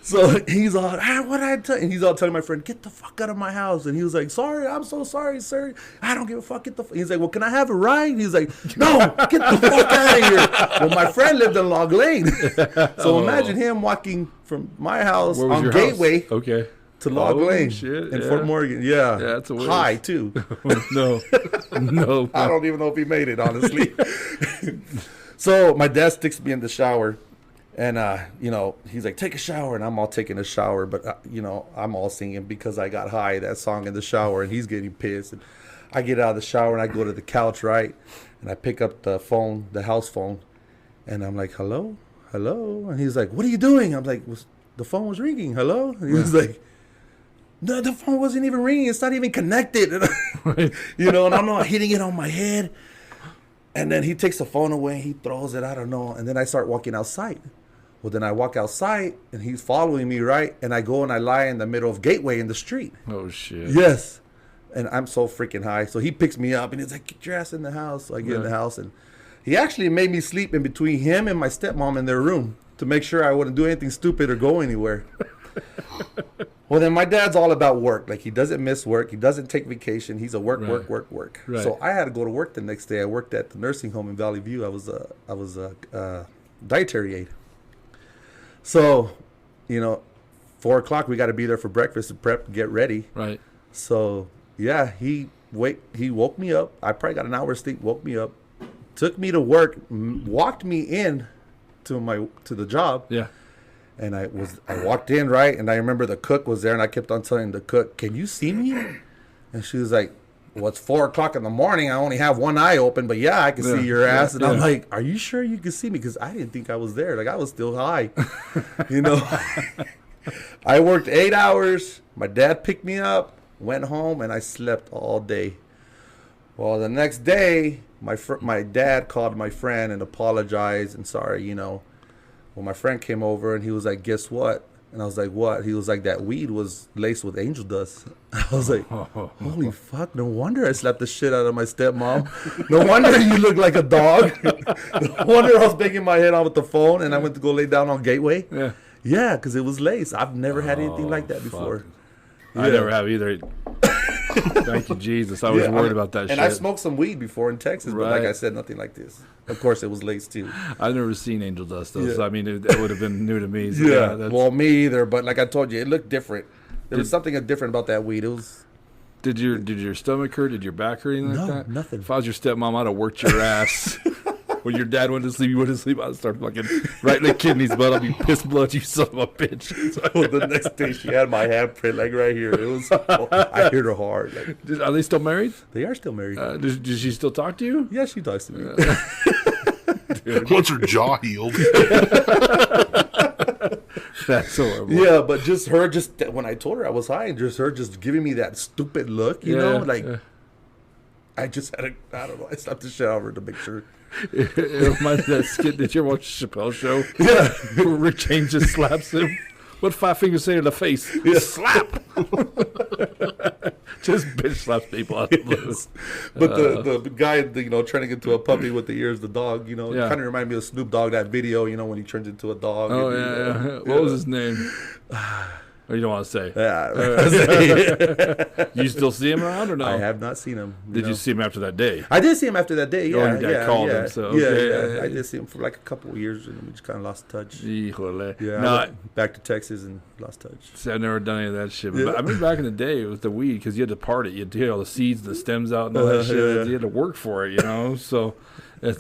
So he's all, what did I tell you? And he's all telling my friend, get the fuck out of my house. And he was like, sorry, I'm so sorry, sir. I don't give a fuck. Get the He's like, well, can I have a ride? He's like, no, get the fuck out of here. Well, my friend lived in Log Lane. So imagine him walking from my house Where was on your Gateway house? Okay. to Log Oh, Lane shit, in yeah. Fort Morgan. Yeah. Yeah, that's a ways. High, too. No. No. I don't even know if he made it, honestly. So my dad sticks me in the shower. And, you know, he's like, take a shower. And I'm all taking a shower. But, you know, I'm all singing Because I Got High, that song in the shower. And he's getting pissed. And I get out of the shower and I go to the couch, right? And I pick up the phone, the house phone. And I'm like, hello? Hello? And he's like, what are you doing? I'm like, the phone was ringing. Hello? And he was like, no, the phone wasn't even ringing. It's not even connected. You know, and I'm not hitting it on my head. And then he takes the phone away. He throws it. I don't know. And then I start walking outside. Well, then I walk outside, and he's following me, right? And I go and I lie in the middle of Gateway in the street. Oh, shit. Yes. And I'm so freaking high. So he picks me up, and he's like, get your ass in the house. So I get in the house, and he actually made me sleep in between him and my stepmom in their room to make sure I wouldn't do anything stupid or go anywhere. Well, then my dad's all about work. Like, he doesn't miss work. He doesn't take vacation. He's a work. Right. So I had to go to work the next day. I worked at the nursing home in Valley View. I was a dietary aide. So, you know, 4 o'clock, we got to be there for breakfast and prep, get ready. Right. So, yeah, he woke me up. I probably got an hour's sleep, woke me up, took me to work, walked me in to the job. Yeah. And I walked in, right? And I remember the cook was there, and I kept on telling the cook, can you see me? And she was like, well, it's 4 o'clock in the morning. I only have one eye open, but yeah, I can see your ass. And I'm like, are you sure you can see me? Because I didn't think I was there. Like, I was still high. You know? I worked 8 hours. My dad picked me up, went home, and I slept all day. Well, the next day, my dad called my friend and apologized and sorry, you know. Well, my friend came over, and he was like, guess what? And I was like, what? He was like, that weed was laced with angel dust. I was like, holy fuck, no wonder I slapped the shit out of my stepmom. No wonder you look like a dog. No wonder I was banging my head on with the phone, and I went to go lay down on Gateway. Yeah. Yeah, because it was laced. I've never had anything like that before. I never have either. Thank you, Jesus. I was worried about that shit. And I smoked some weed before in Texas, but like I said, nothing like this. Of course, it was laced too. I've never seen angel dust, though. Yeah. So, I mean, it would have been new to me. So Yeah, well, me either. But like I told you, it looked different. There was something different about that weed. It was... Did your stomach hurt? Did your back hurt? Anything like that? Nothing. If I was your stepmom, I'd have worked your ass. When your dad went to sleep, you went to sleep. I'd start fucking right in the kidneys, but I'd be pissed blood, you son of a bitch. Well, the next day she had my handprint like right here. It was. I hit her hard. Like, are they still married? they are still married. Does she still talk to you? Yeah, she talks to me. Once her jaw healed. That's horrible. Yeah, but just her, when I told her I was high, and just her just giving me that stupid look, you know, like I just had I don't know, I slapped the shit out of her to make sure. It reminds me of that skit. Did you ever watch Chappelle's show? Yeah. Where Rick James just slaps him. What 5 fingers say to the face? Yeah. Slap. Just bitch slaps people out of the blue. But the guy, you know, turning into a puppy with the ears, the dog, you know, kind of reminded me of Snoop Dogg, that video, you know, when he turns into a dog. Oh, yeah. What was his name? Or you don't want to say? Yeah. You still see him around or no? I have not seen him. Did you see him after that day? I did see him after that day. Yeah, your dad called him. So I did see him for like a couple of years, and we just kind of lost touch. Híjole. Yeah, No, I went back to Texas and lost touch. see, I've never done any of that shit. But Yeah. I remember back in the day, it was the weed because you had to part it. You had to get all the seeds, the stems out, and all that shit. Yeah. You had to work for it, you know. So it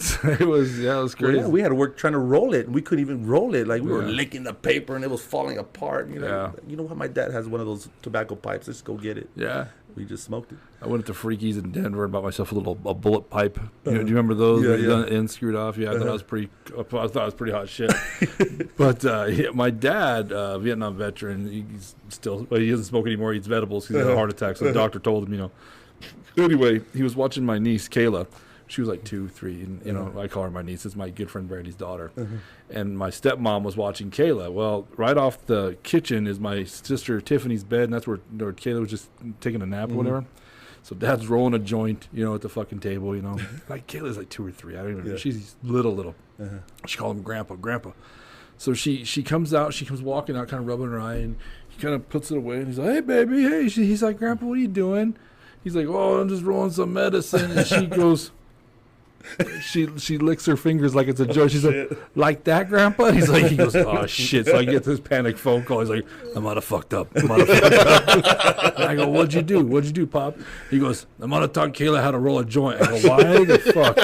was crazy. Well, yeah, we had to work trying to roll it, and we couldn't even roll it. Like we were licking the paper, and it was falling apart. You know, you know how my dad has one of those tobacco pipes. Let's go get it. Yeah. We just smoked it. I went to Freaky's in Denver and bought myself a bullet pipe. Do you remember those? Yeah, Where you done it and screwed off. Yeah, I thought it was pretty. I thought it was pretty hot shit. But my dad, Vietnam veteran, he's still. Well, he doesn't smoke anymore. He eats edibles because he had a heart attack. So the doctor told him, Anyway, he was watching my niece Kayla. She was like 2, 3, and I call her my niece. It's my good friend Brandy's daughter. And my stepmom was watching Kayla. Well, right off the kitchen is my sister Tiffany's bed, and that's where Kayla was just taking a nap or whatever. So Dad's rolling a joint, at the fucking table, Like Kayla's like 2 or 3. I don't even know. She's little. She called him Grandpa. So she comes out. She comes walking out, kind of rubbing her eye, and he kind of puts it away. And he's like, "Hey, baby, hey." He's like, "Grandpa, what are you doing?" He's like, "Oh, I'm just rolling some medicine." And she goes. She licks her fingers like it's a joke. She's like that, Grandpa? And he goes, "Oh shit!" So I get this panic phone call. He's like, "I'm out of fucked up." And I go, "What'd you do, Pop?" He goes, "I'm out of taught Kayla how to roll a joint." I go, "Why the fuck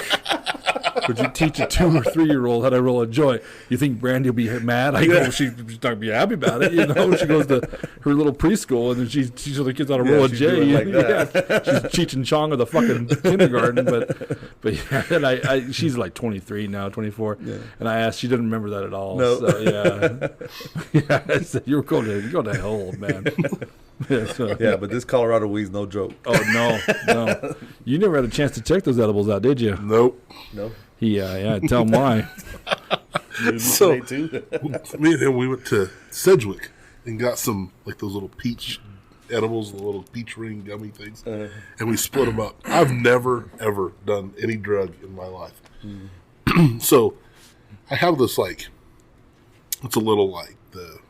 would you teach a 2 or 3-year-old how to roll a joint? You think Brandy will be mad?" I go, "She's not gonna be happy about it." She goes to her little preschool and then she teaches the kids how to roll a J. She's teaching Chong of the fucking kindergarten, but yeah. And she's like 23 now, 24. Yeah. And I asked, she didn't remember that at all. No. So yeah. I said, you're going to hell, old man. Yeah, but this Colorado weed's no joke. Oh no. You never had a chance to check those edibles out, did you? Nope. Yeah. Tell them why. So me and him, we went to Sedgwick and got some like those little peach edibles, the little peach ring gummy things, and we split them up. I've never ever done any drug in my life. So I have this it's a little like the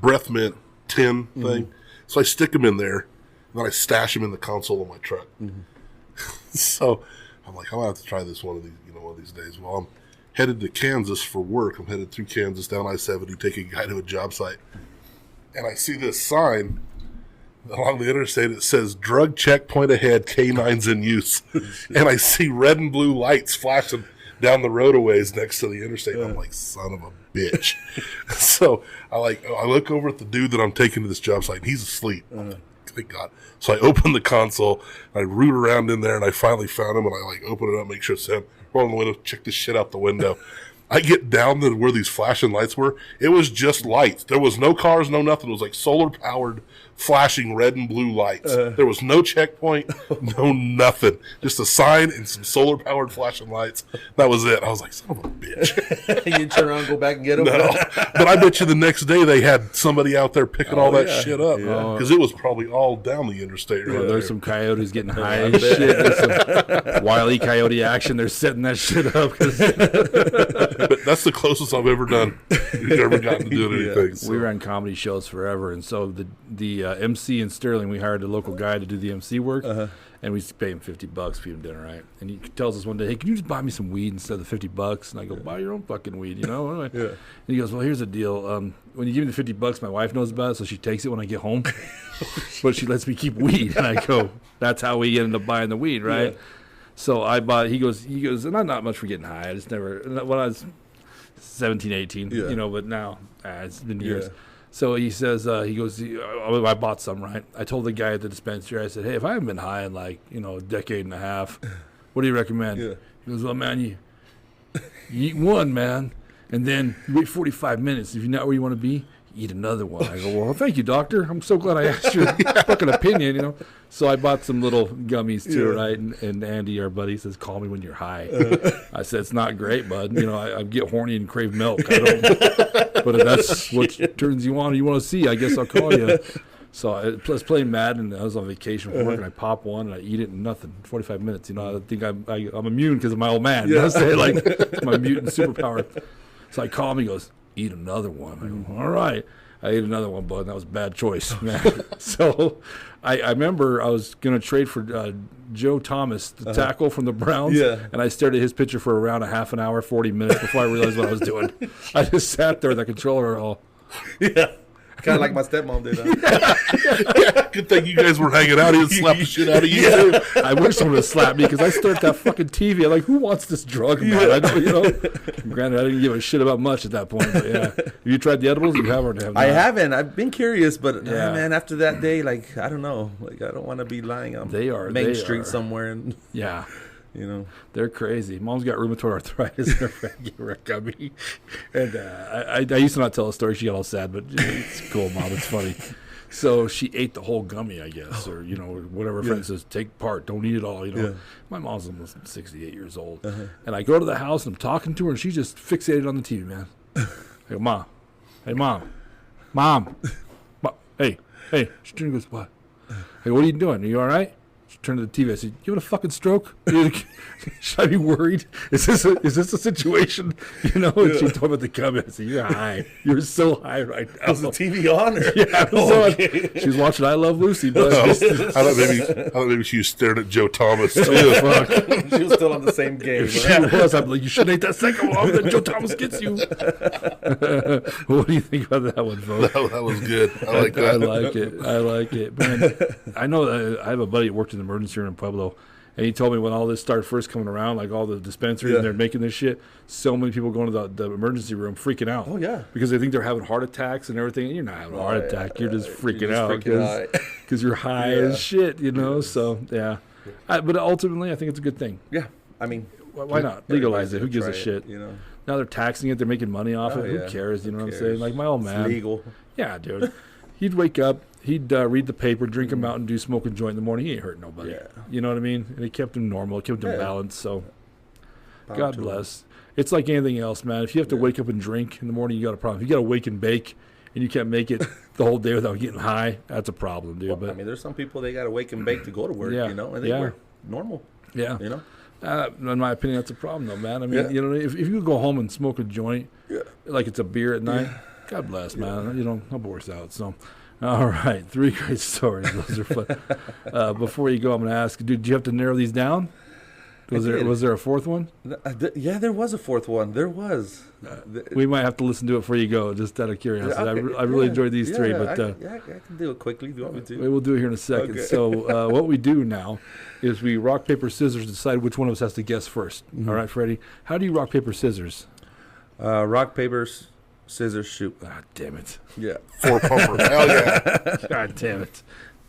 breath mint tin thing. So I stick them in there, and then I stash them in the console of my truck. So I'm like, I'm gonna have to try this one of these days. Well, I'm headed to Kansas for work. I'm headed through Kansas down I-70, taking a guy to a job site. And I see this sign along the interstate. It says, "Drug checkpoint ahead, K9's in use." And I see red and blue lights flashing down the roadways next to the interstate. I'm like, son of a bitch. So I look over at the dude that I'm taking to this job site, and he's asleep. Thank God. So I open the console, and I root around in there, and I finally found him, and I open it up, make sure it's him. Roll in the window, check this shit out the window. I get down to where these flashing lights were. It was just lights. There was no cars, no nothing. It was like solar-powered, flashing red and blue lights. There was no checkpoint, no nothing. Just a sign and some solar-powered flashing lights. That was it. I was like, son of a bitch. You turn around and go back and get them? No. But I bet you the next day they had somebody out there picking all that shit up. Because it was probably all down the interstate. Right there's some coyotes getting high as shit. There's some Wile E. Coyote action. They're setting that shit up. But that's the closest I've ever done. We've ever gotten to do anything. So. We ran comedy shows forever, and so the MC in Sterling, we hired a local guy to do the MC work, and we pay him $50, feed him dinner, right? And he tells us one day, "Hey, can you just buy me some weed instead of the $50?" And I go, "Buy your own fucking weed, And he goes, "Well, here's the deal. When you give me the $50, my wife knows about it, so she takes it when I get home, but she lets me keep weed." And I go, "That's how we ended up buying the weed, right?" Yeah. So I bought. He goes, and I'm not much for getting high. I just never. When I was 17, 18, but now it's been years. Yeah. So he says, he goes, I bought some, right? I told the guy at the dispensary, I said, "Hey, if I haven't been high in a decade and a half, what do you recommend?" Yeah. He goes, "Well, man, you eat one, man, and then you wait 45 minutes. If you're not where you want to be, you eat another one." I go, "Well, thank you, doctor. I'm so glad I asked your fucking opinion, So I bought some little gummies too, right? And Andy, our buddy, says, "Call me when you're high." I said, "It's not great, bud. I get horny and crave milk. But if that's what turns you on, you want to see, I guess I'll call you." So I was playing Madden, and I was on vacation from work, and I pop one, and I eat it, and nothing. 45 minutes, I think I'm immune because of my old man. Yeah. It's my mutant superpower. So I call him, he goes, "Eat another one." I go, "All right." I ate another one, bud. That was a bad choice, man. So I remember I was going to trade for Joe Thomas, the tackle from the Browns, and I stared at his picture for around a half an hour, 40 minutes before I realized what I was doing. I just sat there with the controller all. Yeah. Kind of like my stepmom did. Huh? Good thing you guys were hanging out. He'd slap the shit out of you too. I wish someone would slap me because I stared at that fucking TV. I'm like, who wants this drug, man? I don't, you know. Granted, I didn't give a shit about much at that point. But yeah, have you tried the edibles? You have or have not? I haven't. I've been curious, but man, after that day, like I don't know. Like I don't want to be lying on Main Street somewhere. And yeah. You know, they're crazy. Mom's got rheumatoid arthritis. And her friend gave her a gummy. And I used to not tell a story. She got all sad, but it's cool, Mom. It's funny. So she ate the whole gummy, I guess, or you know, whatever. Her friend says, take part, don't eat it all. You know, my mom's almost 68 years old, and I go to the house and I'm talking to her, and she's just fixated on the TV, man. I go, Mom, hey, Mom, hey. She turns and goes, what? Hey, what are you doing? Are you all right? She turned to the TV. I said, you having a fucking stroke? Should I be worried? Is this a situation? You know, and she told me about the gummy. I said, you're high. You're so high right now. Was the TV on? Or? Yeah, it was on. She was watching I Love Lucy, but I thought maybe she was staring at Joe Thomas too. Fuck. She was still on the same game. If she was, I'm like, you shouldn't eat that second one. Then Joe Thomas gets you. What do you think about that one, folks? That was good. I like that. I like it. Man, I know I have a buddy that worked in the emergency room in Pueblo, and he told me when all this started first coming around, like all the dispensaries and they're making this shit, so many people going to the emergency room freaking out. Oh, yeah. Because they think they're having heart attacks and everything, and you're not having a heart attack. You're just freaking out because you're high as shit, you know? So, yeah. But ultimately, I think it's a good thing. Yeah. I mean, why not? Legalize it. Who gives a shit? You know? Now they're taxing it. They're making money off it. Who cares? You know what I'm saying? Like my old man. It's legal. Yeah, dude. He'd wake up. He'd read the paper, drink a Mountain Dew, smoke a joint in the morning. He ain't hurting nobody. Yeah. You know what I mean? And it kept him normal. It kept him balanced. So, God bless. It's like anything else, man. If you have to wake up and drink in the morning, you got a problem. If you got to wake and bake and you can't make it the whole day without getting high, that's a problem, dude. Well, but I mean, there's some people, they got to wake and bake to go to work, you know, and they work normal. Yeah. You know? In my opinion, that's a problem, though, man. I mean, you know, if you go home and smoke a joint, like it's a beer at night, God bless, man. You know, I'll works out. So, all right, 3 great stories. Those are fun. Before you go, I'm going to ask, did you have to narrow these down? Was there a fourth one? Yeah, there was a fourth one. There was. We might have to listen to it before you go, just out of curiosity. I really enjoyed these 3, but I can do it quickly if you want me to. We'll do it here in a second. Okay. So what we do now is we rock, paper, scissors, decide which one of us has to guess first. Mm-hmm. All right, Freddie? How do you rock, paper, scissors? Rock, paper, scissors, shoot. Ah, damn it. Yeah. 4 pumpers. Hell yeah. God damn it.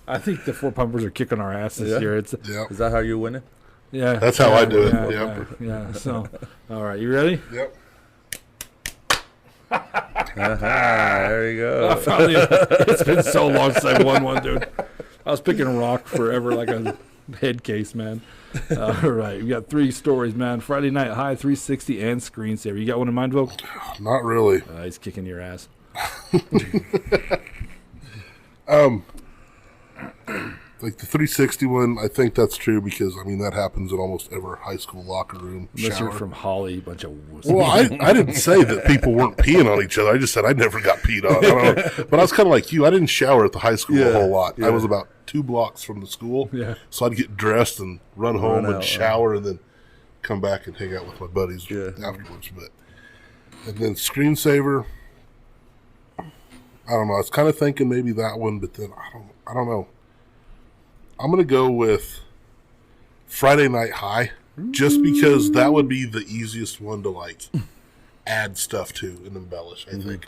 I think the 4 pumpers are kicking our ass this year. Is that how you're winning? Yeah. That's how I do it. Yeah. So, all right. You ready? Yep. There you go. It's been so long since I won one, dude. I was picking rock forever like a head case, man. All right. We got 3 stories, man. Friday Night High, 360, and Screensaver. You got one in mind, Vogue? Not really. He's kicking your ass. Like the 360 one, I think that's true because, I mean, that happens in almost every high school locker room. Unless shower. You're from Holly, bunch of wussies. Well, I didn't say that people weren't peeing on each other. I just said I never got peed on. I don't know. But I was kind of like you. I didn't shower at the high school a whole lot. Yeah. I was about 2 blocks from the school. Yeah. So I'd get dressed and run home and shower and then come back and hang out with my buddies afterwards. And then Screensaver, I don't know. I was kind of thinking maybe that one, but then I don't know. I'm going to go with Friday Night High just because that would be the easiest one to, like, add stuff to and embellish, I think.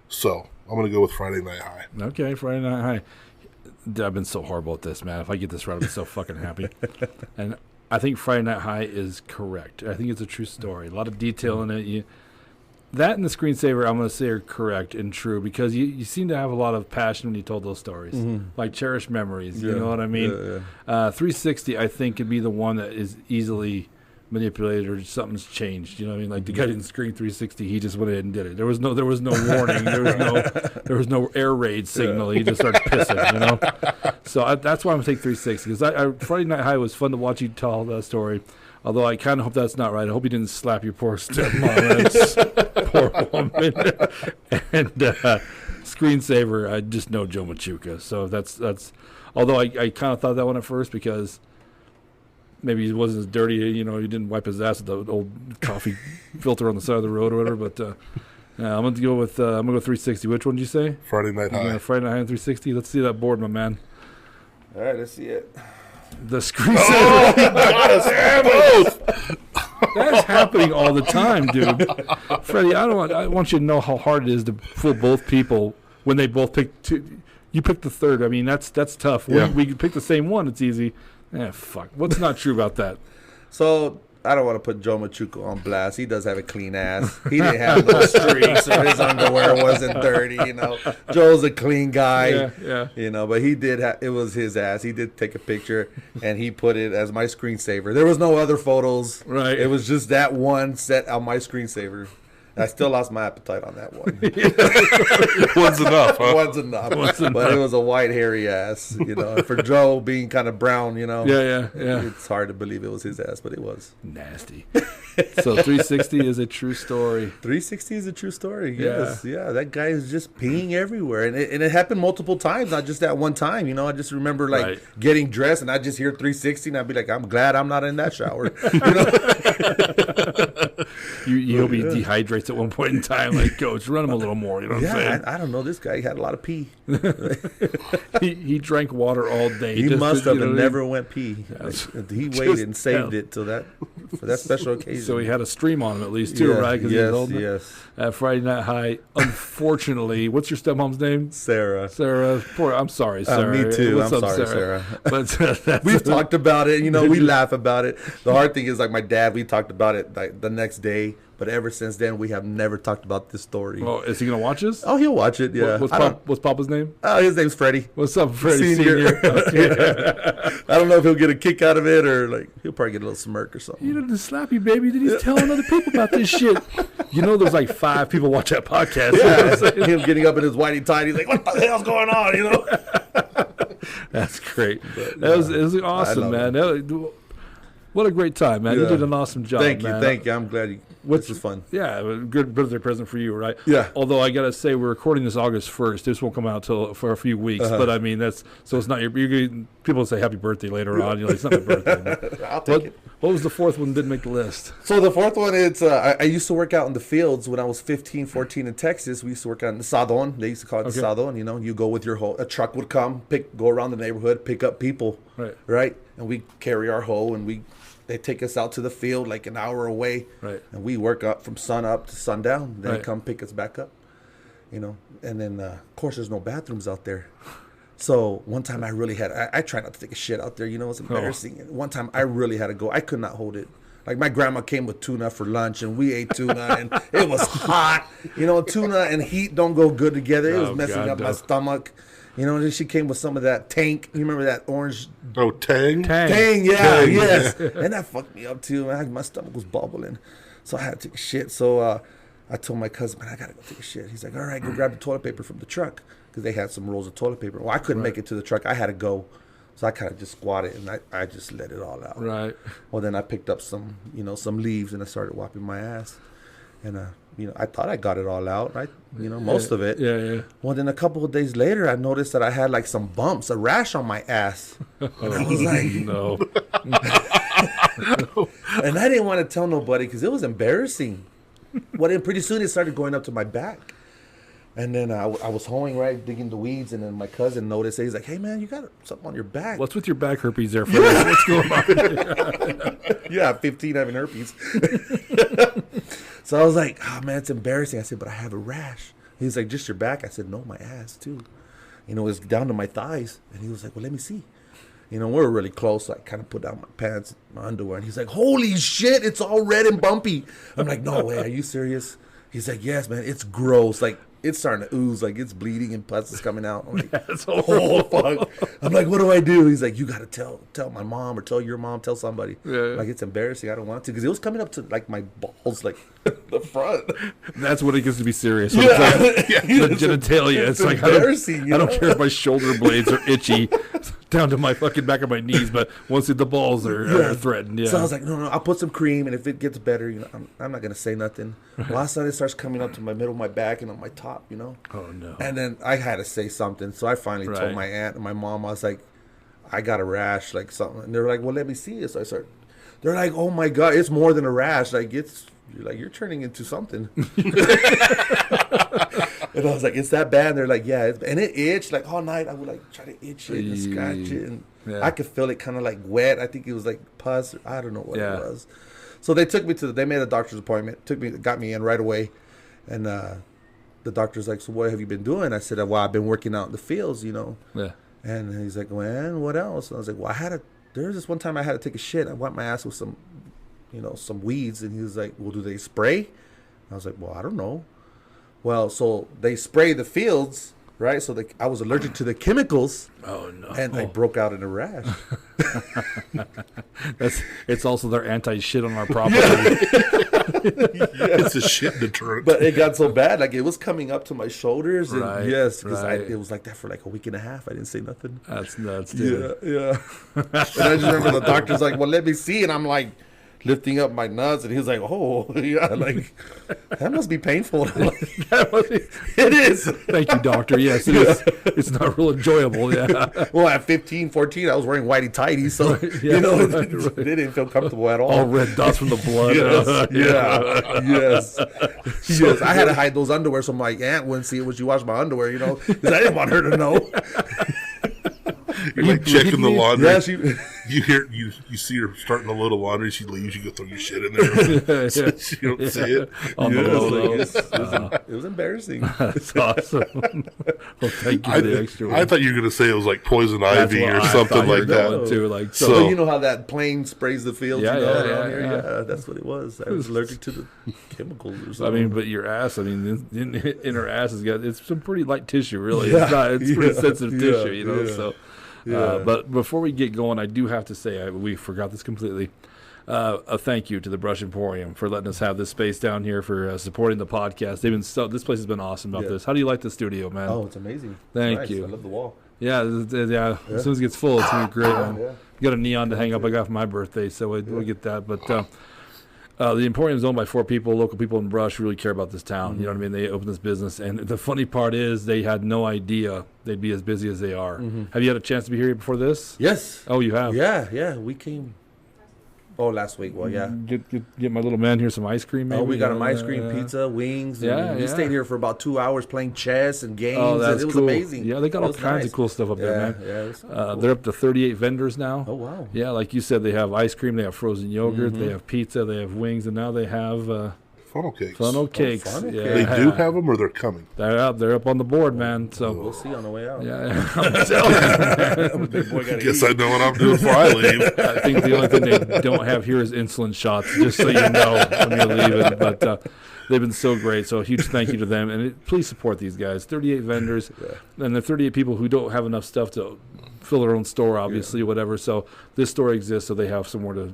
So I'm going to go with Friday Night High. Okay, Friday Night High. I've been so horrible at this, man. If I get this right, I'll be so fucking happy. And I think Friday Night High is correct. I think it's a true story. A lot of detail in it. That and the Screensaver, I'm going to say, are correct and true because you seem to have a lot of passion when you told those stories, like cherished memories. You know what I mean? 360, I think, could be the one that is easily manipulated or something's changed. You know what I mean? Like the guy didn't screen 360; he just went ahead and did it. There was no warning. There was no air raid signal. He just started pissing. You know. So that's why I'm gonna take 360 because Friday Night High was fun to watch you tell that story. Although I kind of hope that's not right. I hope you didn't slap your poor stepmom. Poor woman. And Screensaver, I just know Joe Machuca. So that's. Although I kind of thought that one at first because maybe he wasn't as dirty. You know, he didn't wipe his ass with the old coffee filter on the side of the road or whatever. But I'm gonna go with 360. Which one did you say? Friday Night High. Friday Night High and 360. Let's see that board, my man. All right, let's see it. The screensaver. Both. That's happening all the time, dude. Freddie, I want you to know how hard it is to fool both people when they both pick two. You pick the third. I mean, that's tough. Yeah. We pick the same one. It's easy. Fuck. What's not true about that? So I don't want to put Joe Machuca on blast. He does have a clean ass. He didn't have no streaks, or his underwear wasn't dirty. You know, Joe's a clean guy. Yeah. You know, but he did. It was his ass. He did take a picture, and he put it as my screensaver. There was no other photos. Right. It was just that one set on my screensaver. I still lost my appetite on that one. One's enough, huh? One's enough. But it was a white, hairy ass. You know, for Joe being kind of brown, you know. Yeah. It's hard to believe it was his ass, but it was. Nasty. So 360 is a true story. 360 is a true story. Yes, yeah. That guy is just peeing everywhere, and it happened multiple times, not just that one time. You know, I just remember getting dressed, and I just hear 360, and I'd be like, I'm glad I'm not in that shower. You know, He'll be dehydrates at one point in time. Like, coach, run him a little more. You know what I'm saying? I don't know. This guy had a lot of pee. He drank water all day. He must have and never went pee. He waited and saved it till for that special occasion. So he had a stream on him at least too, right? Yes. Friday Night High. Unfortunately, what's your stepmom's name? Sarah. Poor. I'm sorry, Sarah. Me too. What's I'm up, sorry, Sarah. But we've talked about it. You know, we laugh about it. The hard thing is, like my dad, we talked about it like the next day. But ever since then, we have never talked about this story. Well, is he gonna watch this? Oh, he'll watch it. Yeah. What's Papa's name? Oh, his name's Freddie. What's up, Freddie Senior? I don't know if he'll get a kick out of it or like he'll probably get a little smirk or something. You didn't slap you, baby. Then he's telling other people about this shit. You know, there's like 5 people watch that podcast. Yeah. Him getting up in his whitey tie. He's like, "What the hell's going on?" You know. That's great. It was awesome, man. What a great time, man. You did an awesome job, Thank man. you. I'm glad this was fun. Yeah, a good birthday present for you, right? Yeah. Although I gotta say, we're recording this August 1st. This won't come out for a few weeks. But I mean, it's not people say happy birthday later on. You're like, it's not my birthday. I'll take it. What was the fourth one that didn't make the list? So the fourth one is I used to work out in the fields when I was 15, 14 in Texas. We used to work out in the Sadon. They used to call it the Sadon. You know, you go with your hoe. A truck would come, go around the neighborhood, pick up people. Right? And we carry our hoe and they take us out to the field like an hour away. Right. And we work up from sun up to sundown. Then they come pick us back up. You know, and then of course there's no bathrooms out there. So one time I really had, I try not to take a shit out there, you know, it's embarrassing. One time I really had to go. I could not hold it. Like my grandma came with tuna for lunch and we ate tuna and it was hot. You know, tuna and heat don't go good together. It was messing up my stomach. You know, and then she came with some of that tank. You remember that orange? Oh, Tang? Tang, yes. And that fucked me up too. My stomach was bubbling. So I had to take a shit. So I told my cousin, man, I got to go take a shit. He's like, all right, go grab the toilet paper from the truck. Because they had some rolls of toilet paper. Well, I couldn't make it to the truck. I had to go. So I kind of just squatted and I just let it all out. Right. Well, then I picked up some leaves and I started wiping my ass. And, I thought I got it all out, right? Most of it. Yeah. Well, then a couple of days later, I noticed that I had like some bumps, a rash on my ass. And I was like, no. And I didn't want to tell nobody because it was embarrassing. Well, then pretty soon it started going up to my back. And then I was hoeing, right, digging the weeds, and then my cousin noticed it. He's like, hey, man, you got something on your back. What's with your back herpes there, Freddie? What's going on? Yeah, 15 having herpes. So I was like, oh, man, it's embarrassing. I said, but I have a rash. He's like, just your back? I said, no, my ass, too. It was down to my thighs. And he was like, well, let me see. We were really close, so I kind of put down my pants, my underwear. And he's like, holy shit, it's all red and bumpy. I'm like, no way, are you serious? He's like, yes, man, it's gross. Like, it's starting to ooze, like it's bleeding and pus is coming out. I'm like, that's oh fuck. I'm like, what do I do? He's like, you got to tell my mom or tell your mom, tell somebody. Yeah. Like, it's embarrassing. I don't want to because it was coming up to like my balls, like the front. That's when it gets to be serious. Yeah. The genitalia. It's like, embarrassing. I don't care if my shoulder blades are itchy down to my fucking back of my knees, but once the balls are threatened. Yeah. So I was like, no, I'll put some cream, and if it gets better, I'm not gonna say nothing. Right. Well, all of a sudden it starts coming up to my middle of my back and on my top, Oh no. And then I had to say something, so I finally told my aunt and my mom. I was like, I got a rash, like something. And they're like, well, let me see it. So they're like, oh my god, it's more than a rash. Like it's You're like, you're turning into something. And I was like, it's that bad? And they're like, yeah. And it itched like all night. I would like try to itch it and scratch it. And I could feel it kind of like wet. I think it was like pus. Or I don't know what it was. So they took me they made a doctor's appointment. Got me in right away. And the doctor's like, so what have you been doing? I said, well, I've been working out in the fields, Yeah. And he's like, well, what else? And I was like, well, there was this one time I had to take a shit. I wiped my ass with some weeds. And he was like, well, do they spray? I was like, well, I don't know. Well, so they spray the fields, right? So I was allergic to the chemicals. Oh, no. And I broke out in a rash. It's also their anti-shit on our property. It's a shit deterrent. But it got so bad. Like, it was coming up to my shoulders. And yes, because it was like that for like a week and a half. I didn't say nothing. That's nuts, dude. Yeah. And I just remember the doctor's like, well, let me see. And I'm like, lifting up my nuts, and he was like, oh, yeah, like, that must be painful. It is. Thank you, doctor. Yes, it is. It's not real enjoyable, yeah. Well, at 15, 14, I was wearing whitey tighties, so, it didn't feel comfortable at all. All red dots from the blood. Yes. Yes. I had to hide those underwear so my aunt wouldn't see it when she washed my underwear, because I didn't want her to know. You're like checking the laundry. Yeah, you see her starting to load the laundry. She leaves. You go throw your shit in there. So you don't see it. On the low. It was embarrassing. That's awesome. Well, thank you for the extra one. I thought you were going to say it was like poison ivy or something like that. Too, like, so you know how that plane sprays the fields? Yeah, that's what it was. I was allergic to the chemicals or something. I mean, but your ass, in her ass it's some pretty light tissue, really. It's pretty sensitive tissue, so. But before we get going, I do have to say, we forgot this completely. A thank you to the Brush Emporium for letting us have this space down here, for supporting the podcast. This place has been awesome about this. How do you like the studio, man? Oh, it's amazing. Thank you. I love the wall. Yeah. As soon as it gets full, it's gonna be great, man. You got a neon to hang up I got for my birthday, so we'll get that. But the Emporium is owned by 4 people, local people in Brush who really care about this town. Mm-hmm. You know what I mean? They opened this business, and the funny part is they had no idea they'd be as busy as they are. Mm-hmm. Have you had a chance to be here before this? Yes. Oh, you have? Yeah. We came. Oh, last week. Well, yeah. Get my little man here some ice cream, maybe? Oh, we got him ice cream, pizza, wings. We stayed here for about 2 hours playing chess and games. Oh, that's it was cool. Amazing. Yeah, they got all kinds of cool stuff up there, man. Yeah, it was cool. They're up to 38 vendors now. Oh, wow. Yeah, like you said, they have ice cream, they have frozen yogurt, they have pizza, they have wings, and now they have... funnel cakes. Funnel cakes. Funnel yeah. cakes. They do have them, or they're coming? They're up. They're up on the board, man. So we'll see on the way out. Yeah. I'm telling you. Big boy gotta Guess eat. I know what I'm doing before I leave. I think the only thing they don't have here is insulin shots, just so you know when you're leaving. But they've been so great. So a huge thank you to them. And please support these guys. 38 vendors. And they're 38 people who don't have enough stuff to fill their own store, obviously, whatever. So this store exists so they have somewhere to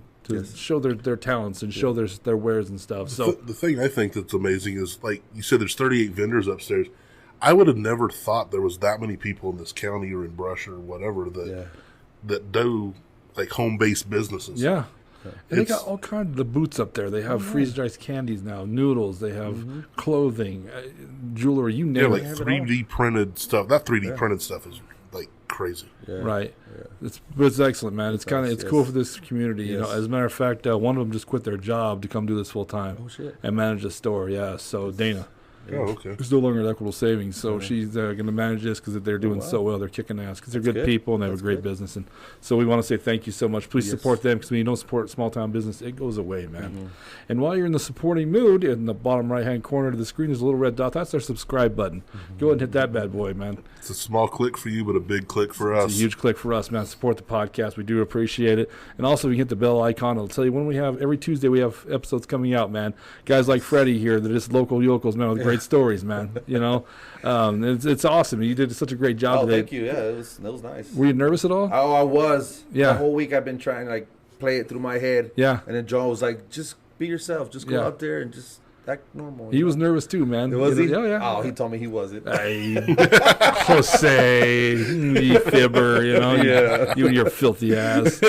show their talents and show their wares and stuff. So the thing I think that's amazing is, like you said, there's 38 vendors upstairs. I would have never thought there was that many people in this county or in Brush or whatever that do like home-based businesses. Yeah. And they got all kinds of the booths up there. They have freeze-dried candies now, noodles. They have clothing, jewelry. You name it. Like 3D printed stuff. That 3D printed stuff is like crazy. Yeah. Right. Yeah. It's excellent, man. It's kind of cool for this community. You know, as a matter of fact, one of them just quit their job to come do this full time. Oh shit! And manage the store. Yeah. So Dana. Oh, okay. It's no longer at Equitable Savings, so she's going to manage this because they're doing so well. They're kicking ass because they're good people and they have a great business. And so we want to say thank you so much. Please support them, because when you don't support small town business, it goes away, man. And while you're in the supporting mood, in the bottom right hand corner of the screen, there's a little red dot. That's our subscribe button. Go ahead and hit that bad boy, man. It's a small click for you, but a big click for us. It's a huge click for us, man. Support the podcast. We do appreciate it. And also, you hit the bell icon. I'll tell you when we have, every Tuesday, we have episodes coming out, man. Guys like Freddie here, they're just local yokels, man, with great stories, man. You know, it's awesome. You did such a great job today. Thank you. Yeah, it was nice. Were you nervous at all? Oh, I was. Yeah. The whole week I've been trying to play it through my head. Yeah. And then John was like, "Just be yourself. Just go out there and just act normal." He was nervous too, man. Was he? Yeah. Oh, he told me he wasn't. Hey, Jose, you fibber, you know. Yeah. You and your filthy ass.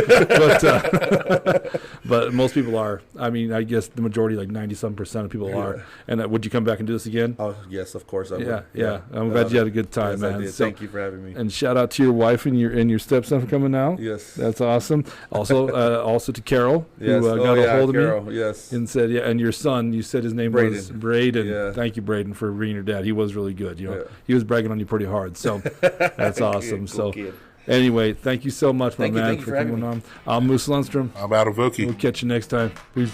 but most people are. I mean, I guess the majority, like 90-some% of people are. And would you come back and do this again? Oh, yes, of course I would. Yeah. I'm glad you had a good time, yes, man. I did. So, thank you for having me. and shout out to your wife and your stepson for coming out. Yes. That's awesome. Also, also to Carol, Yes. who got a hold of Carol, me. Yes. And said, and your son, you said his name was Braden. Yeah. Thank you, Braden, for being your dad. He was really good. He was bragging on you pretty hard. So that's awesome. Cool kid. Anyway, thank you so much, my man, Thank you for coming having me. on. I'm Moose Lundstrom. I'm Adam Vokey. We'll catch you next time. Peace.